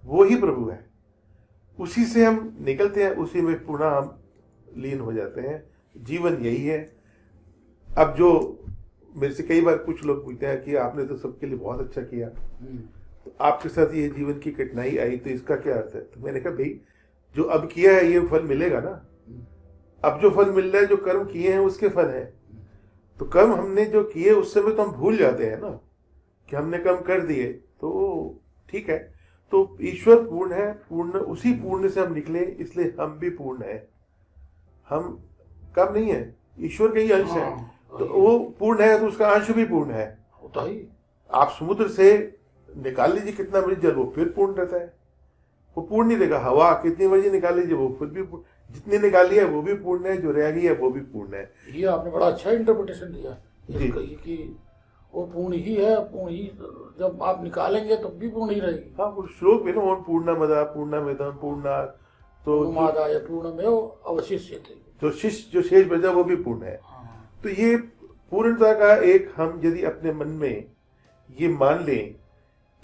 वो ही प्रभु है। उसी से हम निकलते हैं, उसी में पुनः हम लीन हो जाते हैं। जीवन यही है। अब जो मेरे से कई बार कुछ लोग पूछते हैं कि आपने तो सबके लिए बहुत अच्छा किया, तो आपके साथ ये जीवन की कठिनाई आई तो इसका क्या अर्थ है? तो मैंने कहा भाई जो अब किया है ये फल मिलेगा ना। अब जो फल मिल रहा है, जो कर्म किए हैं उसके फल है। तो कर्म हमने जो किए उस समय तो हम भूल जाते हैं ना कि हमने कर्म कर दिए, तो ठीक है। तो ईश्वर पूर्ण है, पूर्ण उसी पूर्ण से हम निकले, इसलिए हम भी पूर्ण है। हम कम नहीं है, ईश्वर का ही अंश है। तो वो पूर्ण है तो उसका अंश भी पूर्ण है, होता ही। आप समुद्र से निकाल लीजिए कितना मर्जी जल, वो फिर पूर्ण रहता है, वो पूर्ण नहीं रहेगा। हवा कितनी मर्जी निकाल लीजिए, वो फिर भी जितनी निकाली है वो भी पूर्ण है, जो रह गई है वो भी पूर्ण है। ये आपने बड़ा अच्छा इंटरप्रिटेशन दिया कि वो पूर्ण ही है, पूर्ण ही जब आप निकालेंगे तब भी पूर्ण ही रहेगी। हाँ, वो श्लोक भी ना, पूर्णमदा पूर्णमिदं पूर्णात् पूर्णमादाय पूर्णमेव अवशिष्यते, जो शेष बचा वो भी पूर्ण है। तो ये पूर्णता का एक, हम यदि अपने मन में ये मान लें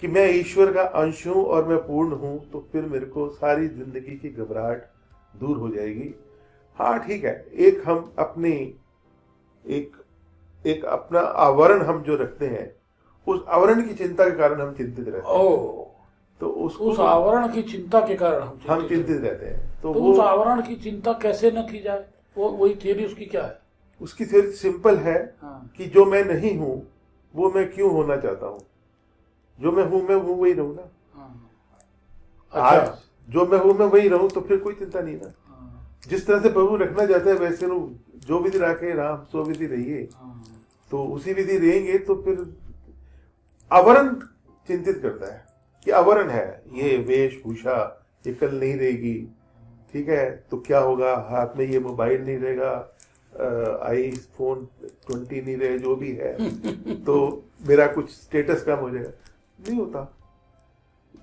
कि मैं ईश्वर का अंश हूं और मैं पूर्ण हूं, तो फिर मेरे को सारी जिंदगी की घबराहट दूर हो जाएगी। हाँ ठीक है, एक हम अपनी एक अपना आवरण हम जो रखते हैं, उस आवरण की चिंता के कारण हम चिंतित रहते हैं। तो उस आवरण की चिंता के कारण हम चिंतित रहते हैं। तो उस आवरण की चिंता कैसे न की जाए, वही थ्योरी उसकी क्या है? उसकी थ्योरी सिंपल है कि जो मैं नहीं हूं वो मैं क्यों होना चाहता हूं। जो मैं हूं मैं वही रहूं ना। आज जो मैं हूं मैं वही रहूं, तो फिर कोई चिंता नहीं ना। जिस तरह से प्रभु रखना चाहता है वैसे जो विधि राखे राम सो विधि रहिए, तो उसी विधि रहेंगे। तो फिर आवरण चिंतित करता है कि आवरण है, ये वेशभूषा ये कल नहीं रहेगी, ठीक है, तो क्या होगा, हाथ में ये मोबाइल नहीं रहेगा, आईफोन 20 नहीं रहे, जो भी है, तो मेरा कुछ स्टेटस कम हो जाएगा। नहीं होता।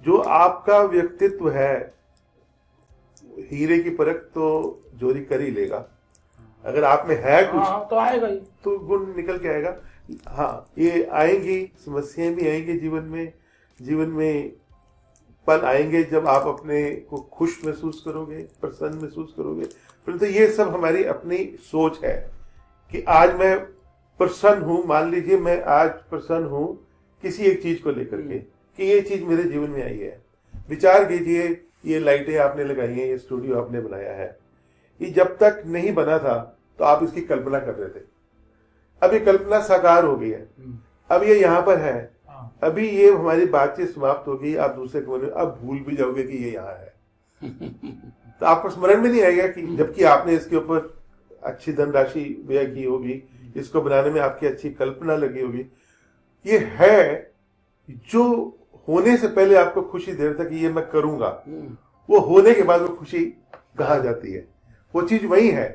जो आपका व्यक्तित्व है, हीरे की परख तो जोरी कर ही लेगा। अगर आप में है कुछ तो आएगा ही, तो गुण निकल के आएगा। हाँ, ये आएंगी, समस्याएं भी आएंगी जीवन में पल आएंगे जब आप अपने को खुश महसूस करोगे, प्रसन्न महसूस करोगे। परंतु ये सब हमारी अपनी सोच है कि आज मैं प्रसन्न हूं। मान लीजिए मैं आज प्रसन्न हूं किसी एक चीज को लेकर के कि ये चीज मेरे जीवन में आई है। विचार कीजिए, ये लाइटें आपने लगाई हैं, ये स्टूडियो आपने बनाया है, ये जब तक नहीं बना था तो आप इसकी कल्पना कर रहे थे। अब ये कल्पना साकार हो गई है, अब ये यहाँ पर है, अभी ये हमारी बातचीत समाप्त हो गई, आप दूसरे कोने, अब भूल भी जाओगे कि ये यहाँ है। तो आपको स्मरण में नहीं आएगा कि जबकि आपने इसके ऊपर अच्छी धनराशि व्यय की होगी, इसको बनाने में आपकी अच्छी कल्पना लगी होगी। ये है जो होने से पहले आपको खुशी दे रहा था कि ये मैं करूंगा, वो होने के बाद वो खुशी कहाँ जाती है? वो चीज वही है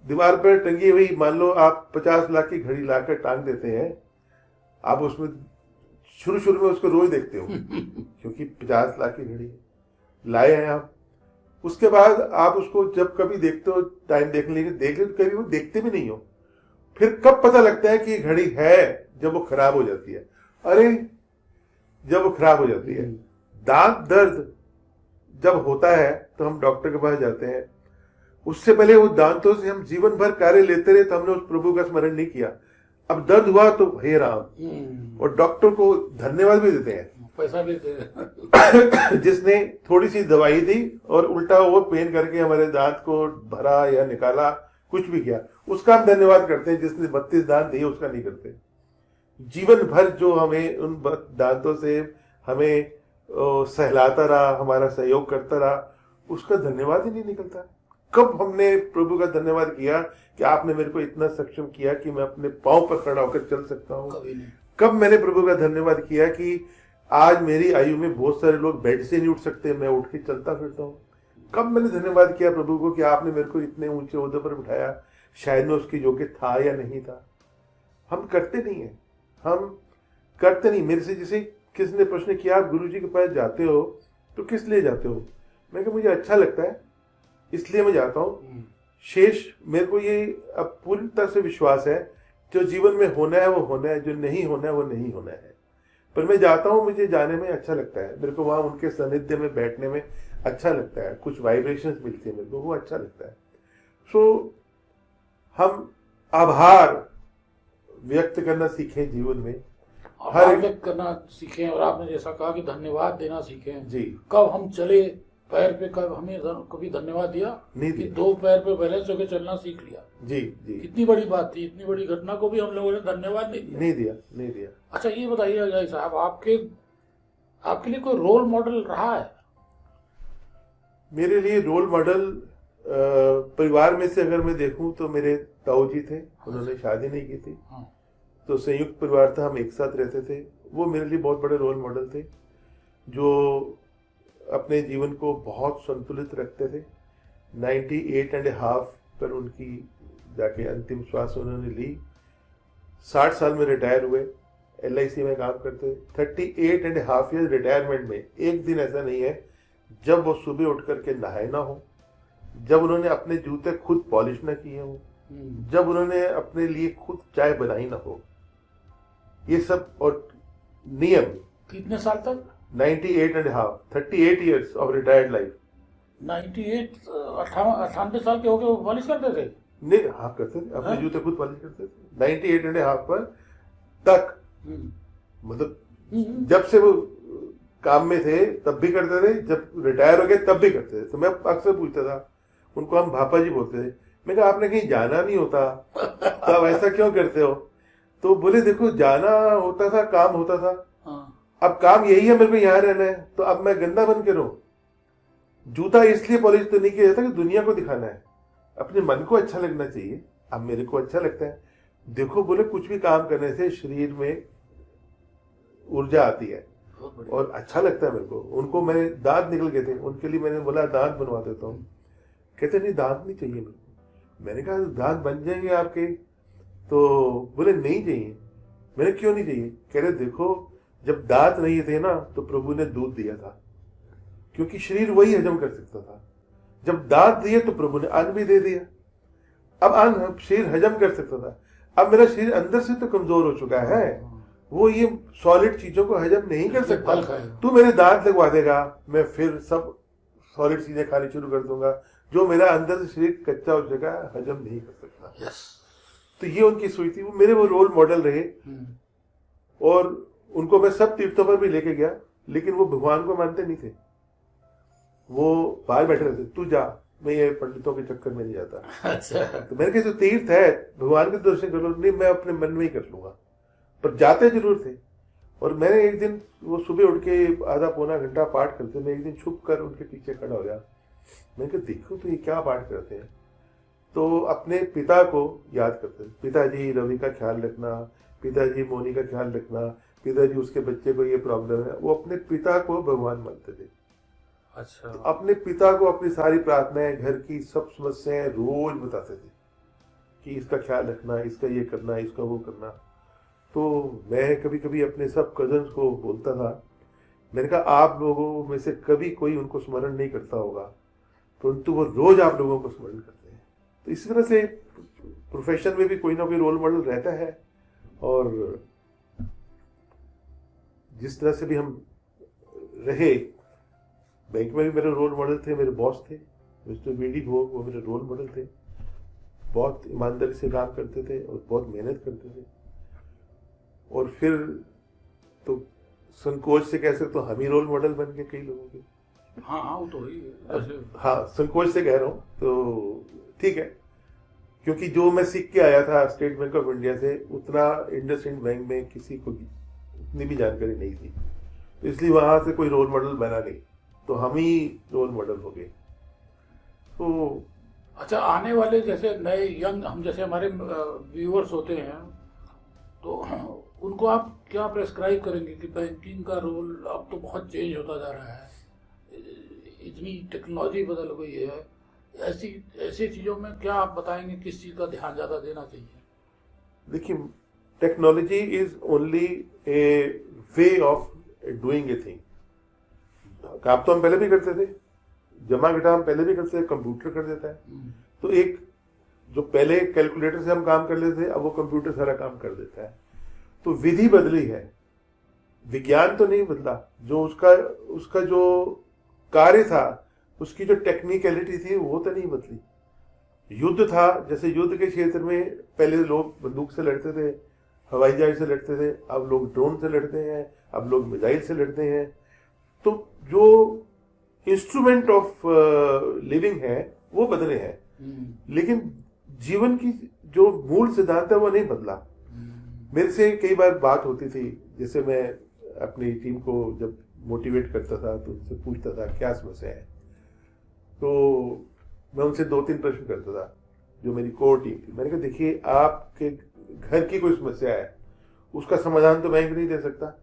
दीवार पर टंगी हुई, मान लो आप 50 लाख की घड़ी लाकर टांग देते हैं, आप उसमें शुरू शुरू में उसको रोज देखते हो क्योंकि 50 लाख की घड़ी लाए हैं आप। उसके बाद आप उसको जब कभी देखते हो, टाइम देखने के देख तो कभी वो देखते भी नहीं हो। फिर कब पता लगता है कि ये घड़ी है? जब वो खराब हो जाती है। अरे जब वो खराब हो जाती है। दांत दर्द जब होता है तो हम डॉक्टर के पास जाते हैं। उससे पहले वो दांतों से हम जीवन भर कार्य लेते रहे, तो हमने उस प्रभु का स्मरण नहीं किया। अब दर्द हुआ तो हे राम, और डॉक्टर को धन्यवाद भी देते हैं, पैसा भी देते हैं जिसने थोड़ी सी दवाई दी और उल्टा वो पेन करके हमारे दांत को भरा या निकाला, कुछ भी किया, उसका हम धन्यवाद करते हैं। जिसने 32 दांत दिए उसका नहीं करते। जीवन भर जो हमें उन दांतों से हमें सहलाता रहा, हमारा सहयोग करता रहा, उसका धन्यवाद ही नहीं निकलता। कब हमने प्रभु का धन्यवाद किया कि आपने मेरे को इतना सक्षम किया कि मैं अपने पांव पर खड़ा होकर चल सकता हूँ? कभी नहीं। कब मैंने प्रभु का धन्यवाद किया कि आज मेरी आयु में बहुत सारे लोग बेड से नहीं उठ सकते, मैं उठ के चलता फिरता हूँ? कब मैंने धन्यवाद किया प्रभु को कि आपने मेरे को इतने ऊंचे ओहदे पर बिठाया, शायद मैं उसकी योग्य था या नहीं था? हम करते नहीं है, हम करते नहीं। मेरे से जैसे किसी ने प्रश्न किया, आप गुरु जी के पास जाते हो तो किस लिए जाते हो? मैं कहा मुझे अच्छा लगता है इसलिए मैं जाता हूँ। शेष मेरे को ये अब पूरी तरह से विश्वास है, जो जीवन में होना है वो होना है, जो नहीं होना है वो नहीं होना है। पर मैं जाता हूँ, मुझे जाने में अच्छा लगता है। मेरे को वहां उनके सानिध्य में बैठने में अच्छा लगता है, कुछ वाइब्रेशंस मिलती है मेरे को, वो अच्छा लगता है। सो हम आभार व्यक्त करना सीखें जीवन में, आभार व्यक्त करना सीखें, और आपने जैसा कहा कि धन्यवाद देना सीखें जी। कब हम चले पैर पे, कब हमें कभी धन्यवाद दिया? नहीं कि दिया। 2 पैर पे बैलेंस होकर चलना सीख लिया। जी जी। कितनी बड़ी बात थी, इतनी बड़ी घटना को भी हम लोगों ने धन्यवाद नहीं दिया। नहीं दिया। अच्छा ये बताइए अजय साहब, आपके लिए कोई रोल मॉडल रहा है? मेरे लिए रोल मॉडल परिवार में से अगर मैं देखूं तो मेरे ताऊ जी थे, उन्होंने शादी नहीं की थी। हाँ। तो संयुक्त परिवार था, हम एक साथ रहते थे। वो मेरे लिए बहुत बड़े रोल मॉडल थे, जो अपने जीवन को बहुत संतुलित रखते थे। 98.5 पर उनकी जाके अंतिम श्वास उन्होंने ली। 60 साल में रिटायर हुए, LIC में काम करते। 38.5 ईयर रिटायरमेंट में एक दिन ऐसा नहीं है जब वो सुबह उठ करके नहाए ना हो, जब उन्होंने अपने जूते खुद पॉलिश ना किए हो, जब उन्होंने अपने लिए खुद चाय बनाई ना हो। ये सब और नियम। कितने साल तक? 98.5, 38 years of retired life। 98 साल के होके वो पॉलिश करते थे? नहीं, हाँ करते थे, अपने जूते खुद पॉलिश करते थे 98.5 पर तक। मतलब जब से वो काम में थे तब भी करते थे, जब रिटायर हो गए तब भी करते थे। तो मैं अक्सर पूछता था उनको, हम भापा जी बोलते थे, मैं कहा आपने कहीं जाना नहीं होता तो आप ऐसा क्यों करते हो? तो बोले देखो जाना होता था, काम होता था। हाँ। अब काम यही है, मेरे को यहाँ रहना है, तो अब मैं गंदा बन के रहूं? जूता इसलिए पॉलिश तो नहीं किया जाता कि दुनिया को दिखाना है, अपने मन को अच्छा लगना चाहिए। अब मेरे को अच्छा लगता है। देखो बोले कुछ भी काम करने से शरीर में ऊर्जा आती है और अच्छा लगता है मेरे को। उनको मेरे दांत निकल गए थे, उनके लिए मैंने बोला दांत बनवा देता हूँ। कहते नहीं दांत नहीं चाहिए मेरे को। मैंने कहा दांत बन जाएंगे आपके? तो बोले नहीं चाहिए। मैंने क्यों नहीं चाहिए? कह रहे देखो जब दांत नहीं थे ना तो प्रभु ने दूध दिया था, क्योंकि शरीर वही हजम कर सकता था। जब दांत दिए तो प्रभु ने अन्न भी दे दिया। अब अन्न शरीर हजम कर सकता था। अब मेरा शरीर अंदर से तो कमजोर हो चुका है, वो ये सॉलिड चीजों को हजम नहीं कर सकता। तू मेरे दांत लगवा देगा, मैं फिर सब सॉलिड चीजें खानी शुरू कर दूंगा। जो मेरा अंदर से शरीर कच्चा हो चुका है, हजम नहीं कर सकता। तो ये उनकी सोच थी। वो मेरे वो रोल मॉडल रहे, और उनको मैं सब तीर्थों पर भी लेके गया, लेकिन वो भगवान को मानते नहीं थे। वो बाहर बैठे रहते, तू जा, मैं ये पंडितों के चक्कर में नहीं जाता। अच्छा। तो मैंने कहा जो तीर्थ है भगवान के दर्शन कर लो। नहीं, मैं अपने मन में ही कर लूंगा। पर जाते जरूर थे। और मैंने एक दिन, वो सुबह उठ के आधा पौना घंटा पाठ करते, मैं एक दिन छुप कर उनके पीछे खड़ा हो गया। मैंने कहा देखो तो ये क्या पाठ करते हैं। तो अपने पिता को याद करते थे, पिताजी रवि का ख्याल रखना, पिताजी मोनी का ख्याल रखना, पिताजी उसके बच्चे को ये प्रॉब्लम है। वो अपने पिता को भगवान मानते थे। अच्छा। तो अपने पिता को अपनी सारी प्रार्थनाएं, घर की सब समस्याएं रोज बताते थे। कि इसका ख्याल रखना, इसका ये करना, इसका वो करना। तो मैं कभी कभी अपने सब कजन्स को बोलता था, मैंने कहा आप लोगों में से कभी कोई उनको स्मरण नहीं करता होगा, परंतु वो रोज आप लोगों को स्मरण करते हैं। तो इस तरह से प्रोफेशन में भी कोई ना कोई रोल मॉडल रहता है। और जिस तरह से भी हम रहे, बैंक में भी मेरे रोल मॉडल थे, मेरे बॉस थे मिस्टर वीडी भोग, वो मेरे रोल मॉडल थे। बहुत ईमानदारी से काम करते थे और बहुत मेहनत करते थे। और फिर तो संकोच से कह सकते तो हम ही रोल मॉडल बन गए कई लोगों के। हाँ हाँ, वो तो ही है। हाँ, संकोच से कह रहा हूँ तो ठीक है, क्योंकि जो मैं सीख के आया था स्टेट बैंक ऑफ इंडिया से, उतना इंडसइंड बैंक में किसी को उतनी भी जानकारी नहीं थी, तो इसलिए वहां से कोई रोल मॉडल बना नहीं, तो हम ही रोल मॉडल हो गए। तो अच्छा, आने वाले जैसे नए यंग, हम जैसे हमारे व्यूअर्स होते हैं, तो उनको आप क्या प्रेस्क्राइब करेंगे कि बैंकिंग का रोल अब तो बहुत चेंज होता जा रहा है, इतनी टेक्नोलॉजी बदल गई है, ऐसी चीज़ों में क्या आप बताएंगे, किस चीज़ का ध्यान ज़्यादा देना चाहिए? देखिए, technology is only A way of doing a thing. काम तो हम पहले भी करते थे, जमा घटा हम पहले भी करते थे, कंप्यूटर कर देता है। तो एक जो पहले कैलकुलेटर से हम काम कर लेते थे, अब वो कंप्यूटर सारा काम कर देता है। तो विधि बदली है, विज्ञान तो नहीं बदला। जो उसका जो कार्य था, उसकी जो टेक्निकलिटी थी, वो तो नहीं बदली। युद्ध था, जैसे युद्ध के क्षेत्र में पहले लोग बंदूक से लड़ते थे, हवाई जहाज से लड़ते थे, अब लोग ड्रोन से लड़ते हैं, अब लोग मिसाइल से लड़ते हैं। तो जो इंस्ट्रूमेंट ऑफ लिविंग है वो बदले हैं, लेकिन जीवन की जो मूल सिद्धांत है वो नहीं बदला। मेरे से कई बार बात होती थी, जैसे मैं अपनी टीम को जब मोटिवेट करता था तो उनसे पूछता था क्या समस्या है, तो मैं उनसे 2-3 प्रश्न करता था, जो मेरी कोर टीम थी। मैंने कहा देखिए, आपके घर की कोई समस्या है, उसका समाधान तो बैंक नहीं दे सकता,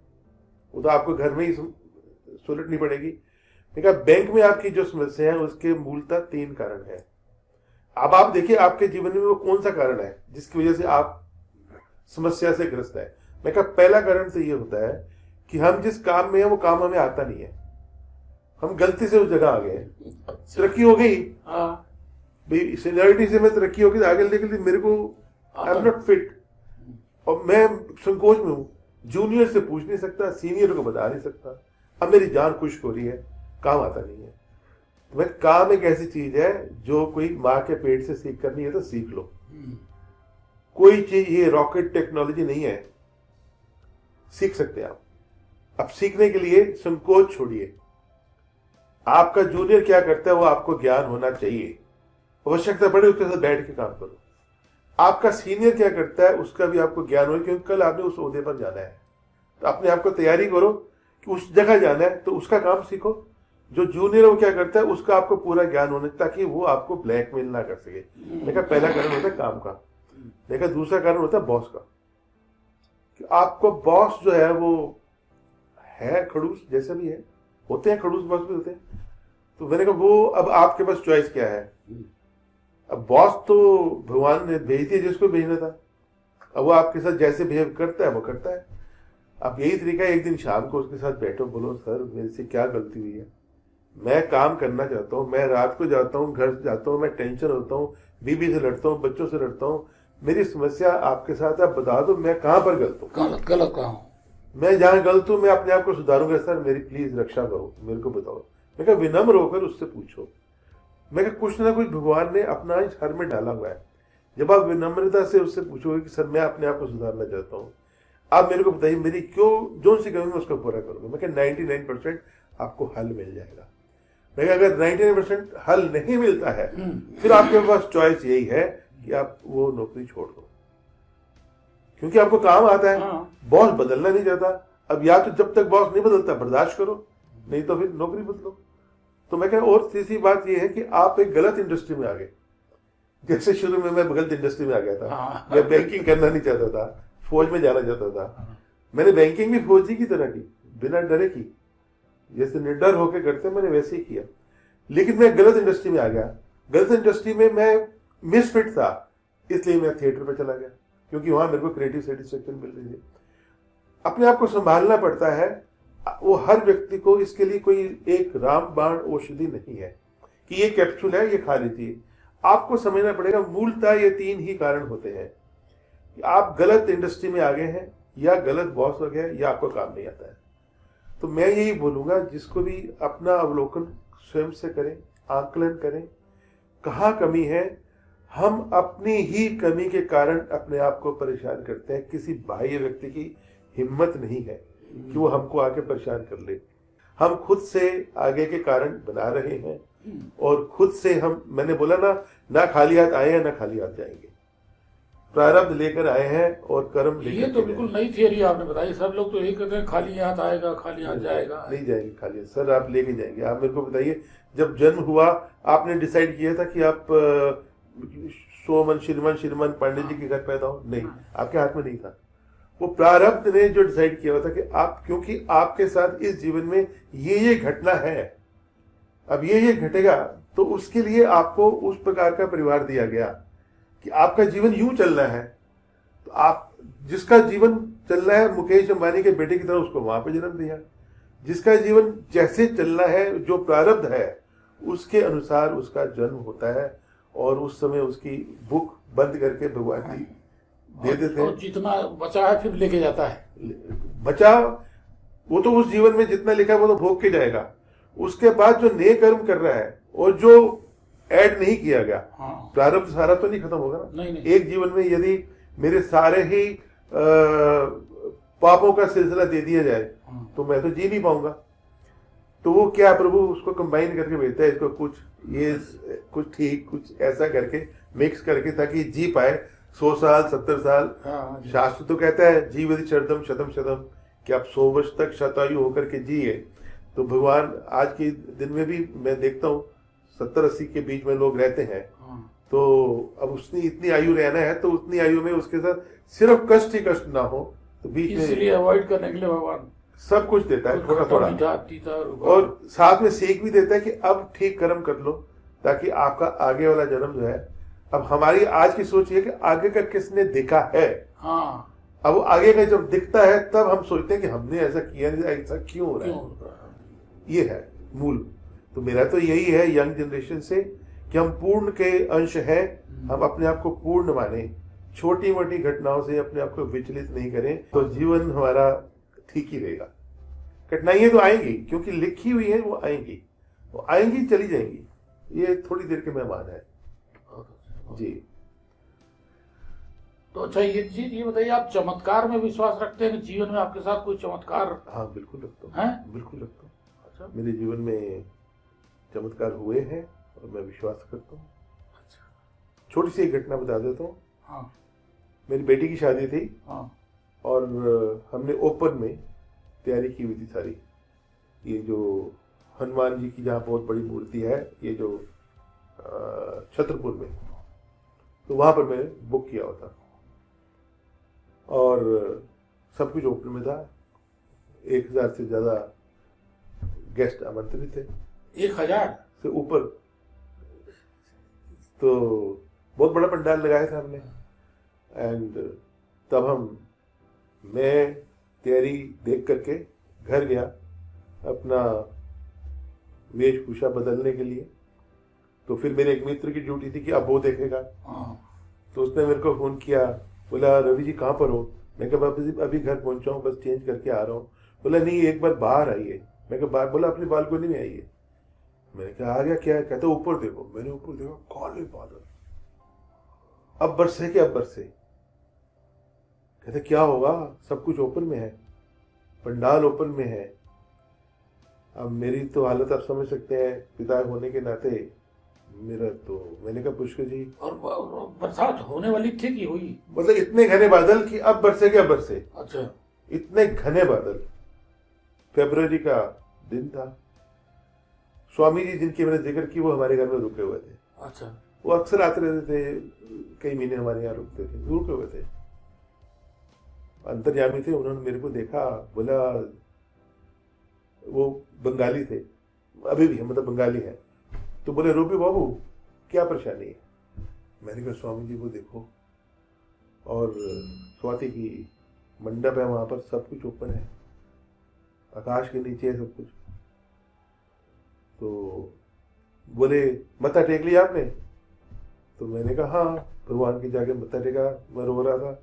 वो तो आपको घर में ही सुलझनी पड़ेगी। मैंने कहा बैंक में आपकी जो समस्या है उसके मूलतः 3 कारण है। अब आप देखिए आपके जीवन में वो कौन सा कारण है जिसकी वजह से आप समस्या से ग्रस्त है। मैं कहा पहला कारण तो ये होता है कि हम जिस काम में है वो काम हमें आता नहीं है, हम गलती से उस जगह आ गए। तरक्की हो गई, भाई सीनियरिटी से मैं तरक्की हो गई, आगे लेके मेरे को आई एम नॉट फिट, और मैं संकोच में हूँ, जूनियर से पूछ नहीं सकता, सीनियर को बता नहीं सकता। अब मेरी जान खुश्क हो रही है, काम आता नहीं है। तो मैं, काम एक ऐसी चीज है जो कोई माँ के पेट से सीख करनी है तो सीख लो। कोई चीज ये रॉकेट टेक्नोलॉजी नहीं है, सीख सकते आप। अब सीखने के लिए संकोच छोड़िए। आपका जूनियर क्या करता है वो आपको ज्ञान होना चाहिए, आवश्यकता पड़े उसके साथ बैठ के काम करो। आपका सीनियर क्या करता है उसका भी आपको ज्ञान हो, क्योंकि कल आपने उस ओहदे पर जाना है, तो अपने आप को तैयारी करो कि उस जगह जाना है, तो उसका काम सीखो। जो जूनियर वो क्या करता है उसका आपको पूरा ज्ञान होना, ताकि वो आपको ब्लैकमेल ना कर सके। देखा, पहला कारण होता है काम का। देखा, दूसरा कारण होता है बॉस का, कि आपको बॉस जो है वो है खड़ूस, जैसे भी है, होते हैं खड़ूस बॉस भी होते हैं। तो मैंने कहा वो, अब आपके पास चॉइस क्या है। अब बॉस तो भगवान ने भेज दिया जिसको भेजना था, अब वो आपके साथ जैसे बिहेव करता है वो करता है। अब यही तरीका है, एक दिन शाम को उसके साथ बैठो, बोलो सर मेरे से क्या गलती हुई है, मैं काम करना चाहता हूँ, मैं रात को जाता हूँ, घर जाता हूँ, मैं टेंशन होता हूँ, बीबी से लड़ता हूँ, बच्चों से लड़ता हूँ, मेरी समस्या आपके साथ, आप बता दो मैं कहाँ पर गलत हूँ। गलत कहाँ हूँ, मैं जहाँ गलत हूँ मैं अपने आप को सुधारूंगा, सर मेरी प्लीज रक्षा करो, मेरे को बताओ। मैं कहा विनम्र होकर उससे पूछो। मैं कहा कुछ ना कुछ भगवान ने अपना इस हर में डाला हुआ है। जब आप विनम्रता से उससे पूछोगे कि सर मैं अपने आप को सुधारना चाहता हूँ, आप मेरे को बताइए मेरी क्यों जो सी कमी मैं उसको पूरा करूंगा। मैं कहा 99% आपको हल मिल जाएगा। मैं कहा अगर 99% हल नहीं मिलता है फिर आपके पास चॉइस यही है कि आप वो नौकरी छोड़ दो, क्योंकि आपको काम आता है। बॉस बदलना नहीं चाहता, अब या तो जब तक बॉस नहीं बदलता बर्दाश्त करो, नहीं तो फिर नौकरी बदलो। तो मैं कह, और तीसरी बात यह है कि आप एक गलत इंडस्ट्री में आ गए। जैसे शुरू में मैं गलत इंडस्ट्री में आ गया था, मैं बैंकिंग करना नहीं चाहता था, फौज में जाना चाहता था। मैंने बैंकिंग भी फौजी की तरह की, बिना डरे की, जैसे निडर होकर करते मैंने वैसे ही किया। लेकिन मैं गलत इंडस्ट्री में आ गया। गलत इंडस्ट्री में मैं मिसफिट था, इसलिए मैं थिएटर पे चला गया, क्योंकि वहां मेरे को क्रिएटिव सेटिस्फेक्शन मिल रही थी। अपने आप को संभालना पड़ता है। वो हर व्यक्ति को, इसके लिए कोई एक रामबाण औषधि नहीं है कि ये कैप्सूल है, ये खा लीजिए। आपको समझना पड़ेगा, मूलतः ये 3 ही कारण होते हैं कि आप गलत इंडस्ट्री में आ गए हैं, या गलत बॉस हो गया, या आपको काम नहीं आता है। तो मैं यही बोलूंगा, जिसको भी अपना अवलोकन स्वयं से करें, आकलन करें, कहाँ कमी है। हम अपनी ही कमी के कारण अपने आप को परेशान करते हैं। किसी बाह्य व्यक्ति की हिम्मत नहीं है कि वो हमको आके परेशान कर ले। हम खुद से आगे के कारण बना रहे हैं, और खुद से हम, मैंने बोला ना खाली हाथ आए हैं ना खाली हाथ जाएंगे। प्रारब्ध लेकर आए हैं और कर्म लेकर। ये तो बिल्कुल नई थियरी आपने बताई। सब लोग तो यही कहते हैं खाली हाथ आएगा, खाली हाथ जाएगा। नहीं जाएंगे खाली हाथ सर, आप लेके जाएंगे। आप मेरे को बताइए, जब जन्म हुआ आपने डिसाइड किया था कि आप सोमन श्रीमन पंडित जी के घर पैदा हो? नहीं, आपके हाथ में नहीं था। वो प्रारब्ध ने जो डिसाइड किया हुआ था कि आप, क्योंकि आपके साथ इस जीवन में ये घटना है, अब ये घटेगा, तो उसके लिए आपको उस प्रकार का परिवार दिया गया कि आपका जीवन यूं चलना है। तो आप, जिसका जीवन चल रहा है मुकेश अंबानी के बेटे की तरह, उसको वहां पे जन्म दिया। जिसका जीवन जैसे चलना है, जो प्रारब्ध है, उसके अनुसार उसका जन्म होता है, और उस समय उसकी बुक बंद करके भगवान जी दे देते हैं। जितना बचा है फिर लेके जाता है। बचा, वो तो उस जीवन में जितना लिखा है वो तो भोग के जाएगा। उसके बाद जो नए कर्म कर रहा है, और जो ऐड नहीं किया गया, प्रारब्ध सारा तो नहीं खत्म होगा ना। नहीं। एक जीवन में यदि मेरे सारे ही पापों का सिलसिला दे दिया जाए, तो मैं तो जी नहीं पाऊंगा। तो वो क्या, प्रभु उसको कंबाइन करके भेजता है, इसको कुछ ये कुछ ठीक कुछ ऐसा करके मिक्स करके, ताकि जी पाए 100 साल 70 साल। शास्त्र तो कहता है जीवति शरदम शतम शतम, कि आप 100 वर्ष तक शतायु होकर के जिए। तो भगवान आज के दिन में भी मैं देखता हूँ 70-80 के बीच में लोग रहते हैं। तो अब उसने इतनी आयु रहना है, तो उतनी आयु में उसके साथ सिर्फ कष्ट ही कष्ट ना हो, तो बीच में इसलिए अवॉइड करने के लिए भगवान सब कुछ देता है, थोड़ा थोड़ा, और साथ में सीख भी देता है कि अब ठीक कर्म कर लो, ताकि आपका आगे वाला जन्म जो है। अब हमारी आज की सोच ये कि आगे का किसने देखा है। अब आगे का जब दिखता है, तब हम सोचते हैं कि हमने ऐसा किया, ऐसा क्यों हो रहा है। ये है मूल। तो मेरा तो यही है यंग जनरेशन से, कि हम पूर्ण के अंश हैं। हम अपने आप को पूर्ण माने, छोटी मोटी घटनाओं से अपने आप को विचलित नहीं करें, तो जीवन हमारा ठीक ही रहेगा। कठिनाइयां तो आएंगी, क्योंकि लिखी हुई है, वो आएंगी चली जाएंगी। ये थोड़ी देर के मेहमान है जी। तो अच्छा, ये बताइए, आप चमत्कार में विश्वास रखते हैं कि जीवन में आपके साथ कोई चमत्कार? हाँ, बिल्कुल रखता हूँ। हैं? बिल्कुल रखता हूँ। अच्छा, मेरे जीवन में चमत्कार हुए हैं और मैं विश्वास करता हूँ। अच्छा, छोटी सी एक घटना बता देता हूँ। हाँ, मेरी बेटी की शादी थी, हाँ, और हमने ओपन में तैयारी की हुई थी सारी। ये जो हनुमान जी की जहाँ बहुत बड़ी मूर्ति है, ये जो छतरपुर में, तो वहाँ पर मैंने बुक किया हुआ था, और सब कुछ ओपन में था। 1000 से ज़्यादा गेस्ट आमंत्रित थे, 1000 से ऊपर। तो बहुत बड़ा पंडाल लगाया था हमने। एंड तब मैं तैयारी देख करके घर गया अपना वेशभूषा बदलने के लिए। तो फिर मेरे एक मित्र की ड्यूटी थी कि अब वो देखेगा। तो उसने मेरे को फोन किया, बोला रवि जी कहाँ पर हो? मैं कहा अभी घर पहुंचा हूँ, बस चेंज करके आ रहा हूँ। बोला नहीं, एक बार बाहर आइए। मैं कहा बाहर? बोला अपनी बालकनी में आइए। मैंने कहा आ गया, क्या है? कहते ऊपर देखो। मैंने ऊपर देखा, काले बादल, अब बरसे के अब बरसे। कहते क्या होगा? सब कुछ ओपन में है, पंडाल ओपन में है। अब मेरी तो हालत आप समझ सकते हैं, पिता होने के नाते मेरा तो, मैंने कहा पुष्कर जी। और बरसात होने वाली थी कि हुई? मतलब इतने घने बादल कि अब बरसे के अब बरसे। अच्छा, इतने घने बादल। फरवरी का दिन था। स्वामी जी जिनकी मैंने जिक्र की, वो हमारे घर में रुके हुए थे। अच्छा, वो अक्सर आते रहते थे, कई महीने हमारे यहाँ रुकते थे, रुके हुए थे, अंतर्यामी थे। उन्होंने मेरे को देखा, बोला, वो बंगाली थे, अभी भी मतलब बंगाली है। तो बोले रूपी बाबू क्या परेशानी है? मैंने कहा स्वामी जी वो देखो, और स्वाति की मंडप है वहां पर, सब कुछ ओपन है, आकाश के नीचे है सब कुछ। तो बोले मत्था टेक लिया आपने? तो मैंने कहा हाँ, भगवान की जाके मत्था टेका। मैं रो रहा था।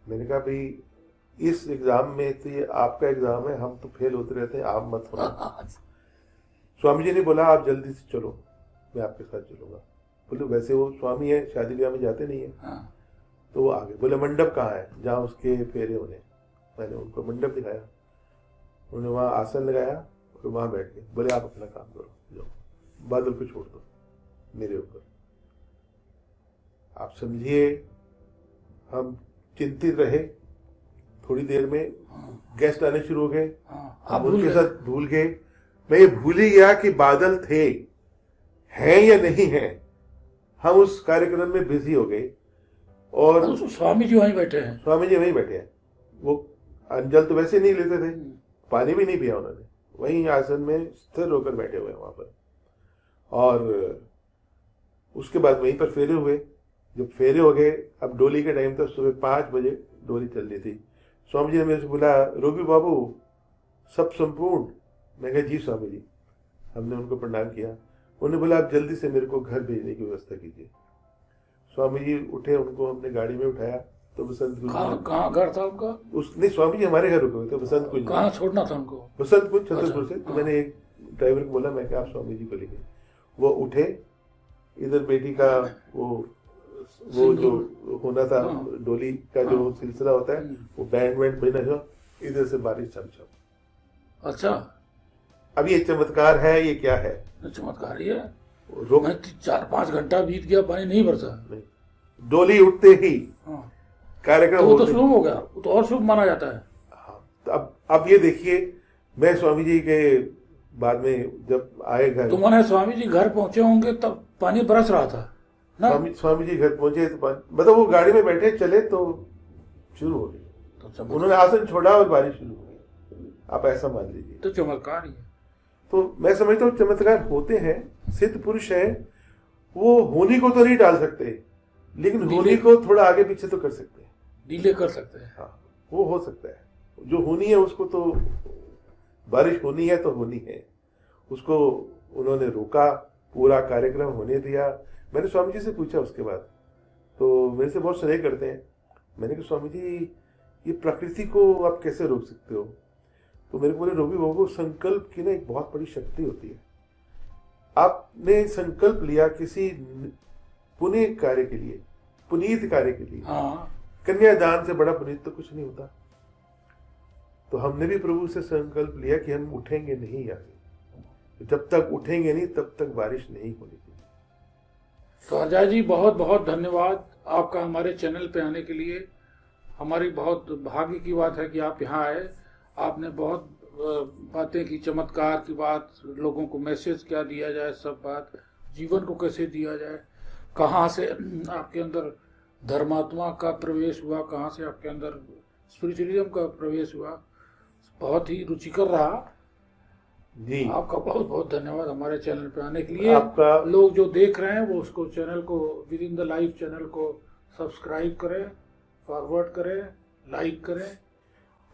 मैंने कहा भाई इस एग्जाम में तो ये आपका एग्जाम है, हम तो फेल होते रहते हैं, आप मत होना। स्वामी जी ने बोला आप जल्दी से चलो, मैं आपके साथ चलूंगा। बोले वैसे वो स्वामी है, शादी ब्याह में जाते नहीं है। हाँ। तो वो आगे बोले मंडप कहाँ है जहाँ उसके फेरे होने। मैंने उनको मंडप दिखाया, उन्होंने वहाँ आसन लगाया और वहाँ बैठ गए। बोले आप अपना काम करो, जाओ, बादल को छोड़ दो मेरे ऊपर। आप समझिए हम चिंतित रहे। थोड़ी देर में गेस्ट आने शुरू हो गए, आप उनके साथ भूल गए। मैं ये भूल ही गया कि बादल थे, हैं या नहीं हैं। हम उस कार्यक्रम में बिजी हो गए। और स्वामी जी वहीं बैठे हैं। स्वामी जी वहीं बैठे हैं। वो अंजल तो वैसे नहीं लेते थे, पानी भी नहीं पिया उन्होंने, वहीं आसन में स्थिर होकर बैठे हुए वहां पर। और उसके बाद वहीं पर फेरे हुए। जब फेरे हो गए, अब डोली के टाइम था, सुबह 5 बजे डोली चल रही थी। स्वामी जी ने मेरे से बोला रोबी बाबू सब संपूर्ण? मैं कहा जी स्वामी जी। हमने उनको प्रणाम किया। उन्होंने बोला आप जल्दी से मेरे को घर भेजने की व्यवस्था कीजिए। स्वामी जी उठे, उनको हमने गाड़ी में उठाया तो बसंत कुंज। कहाँ घर था उनका? उसने स्वामी जी हमारे घर रुके हुए थे बसंत कुंज। कहाँ छोड़ना था उनको? बसंत कुंज छतरपुर से। तो मैंने एक ड्राइवर को बोला, मैं क्या आप स्वामी जी को लेके। वो उठे, इधर बेटी का वो जो होना था, डोली का जो सिलसिला होता है, वो बैंड बजना जो, इधर से बारिश छम। अच्छा, अब ये चमत्कार है, ये क्या है? चमत्कार ही है। रोक 4-5 घंटा बीत गया, पानी नहीं बरसा। नहीं, डोली उठते ही कार्यक्रम वो तो शुरू हो गया, वो तो और शुभ माना जाता है। हाँ, तो अब ये देखिए, मैं स्वामी जी के बाद में जब आए घर, तो मैंने स्वामी जी घर पहुंचे होंगे तब पानी बरस रहा था ना? स्वामी जी घर पहुंचे तो मतलब वो गाड़ी में बैठे चले तो शुरू हो गई। तो उन्होंने आसन छोड़ा और बारिश शुरू हो गई। आप ऐसा मान लीजिए, तो चमत्कार ही है। तो मैं समझता हूँ चमत्कार होते हैं। सिद्ध पुरुष है, वो होनी को तो नहीं डाल सकते, लेकिन होनी को थोड़ा आगे पीछे तो कर सकते हैं, डिले कर सकते हैं। हाँ, वो हो सकता है। जो होनी है उसको तो, बारिश होनी है तो होनी है, उसको उन्होंने रोका, पूरा कार्यक्रम होने दिया। मैंने स्वामी जी से पूछा उसके बाद, तो मेरे से बहुत स्नेह करते हैं। मैंने कहा स्वामी जी ये प्रकृति को आप कैसे रोक सकते हो? तो मेरे को बोले रोबी बाबू, संकल्प की ना एक बहुत बड़ी शक्ति होती है। आपने संकल्प लिया किसी पुण्य कार्य के लिए, पुनीत कार्य के लिए, कन्यादान से बड़ा पुनीत तो कुछ नहीं होता। तो हमने भी प्रभु से संकल्प लिया कि हम उठेंगे नहीं आगे, जब तक उठेंगे नहीं तब तक बारिश नहीं होनी चाहिए। तो अजय जी बहुत बहुत धन्यवाद आपका हमारे चैनल पे आने के लिए। हमारी बहुत भाग्य की बात है कि आप यहाँ आए। आपने बहुत बातें की, चमत्कार की बात, लोगों को मैसेज क्या दिया जाए, सब बात, जीवन को कैसे दिया जाए, कहाँ से आपके अंदर धर्मात्मा का प्रवेश हुआ, कहाँ से आपके अंदर स्पिरिचुअलिज्म का प्रवेश हुआ, बहुत ही रुचिकर रहा जी। आपका बहुत बहुत धन्यवाद हमारे चैनल पे आने के लिए। आपका लोग जो देख रहे हैं वो उसको चैनल को, with in the life channel को सब्सक्राइब करें, फॉरवर्ड करें, लाइक करें।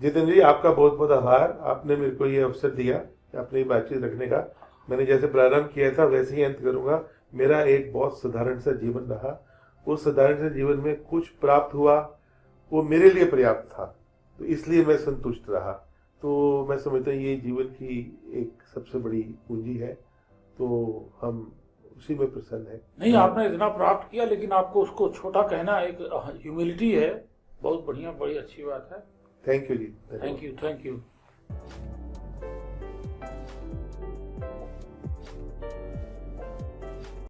जितेंद्र जी आपका बहुत बहुत आभार। आपने मेरे को ये अवसर दिया अपनी बातचीत रखने का। मैंने जैसे प्रारंभ किया था वैसे ही अंत करूंगा। मेरा एक बहुत साधारण सा जीवन रहा, उस साधारण से जीवन में कुछ प्राप्त हुआ, वो मेरे लिए पर्याप्त था, तो इसलिए मैं संतुष्ट रहा। तो मैं समझता हूँ ये जीवन की एक सबसे बड़ी पूंजी है, तो हम उसी में प्रसन्न है। नहीं, आपने इतना प्राप्त किया, लेकिन आपको उसको छोटा कहना एक ह्यूमिलिटी है। बहुत बढ़िया, बड़ी अच्छी बात है। थैंक यू जी। Thank you.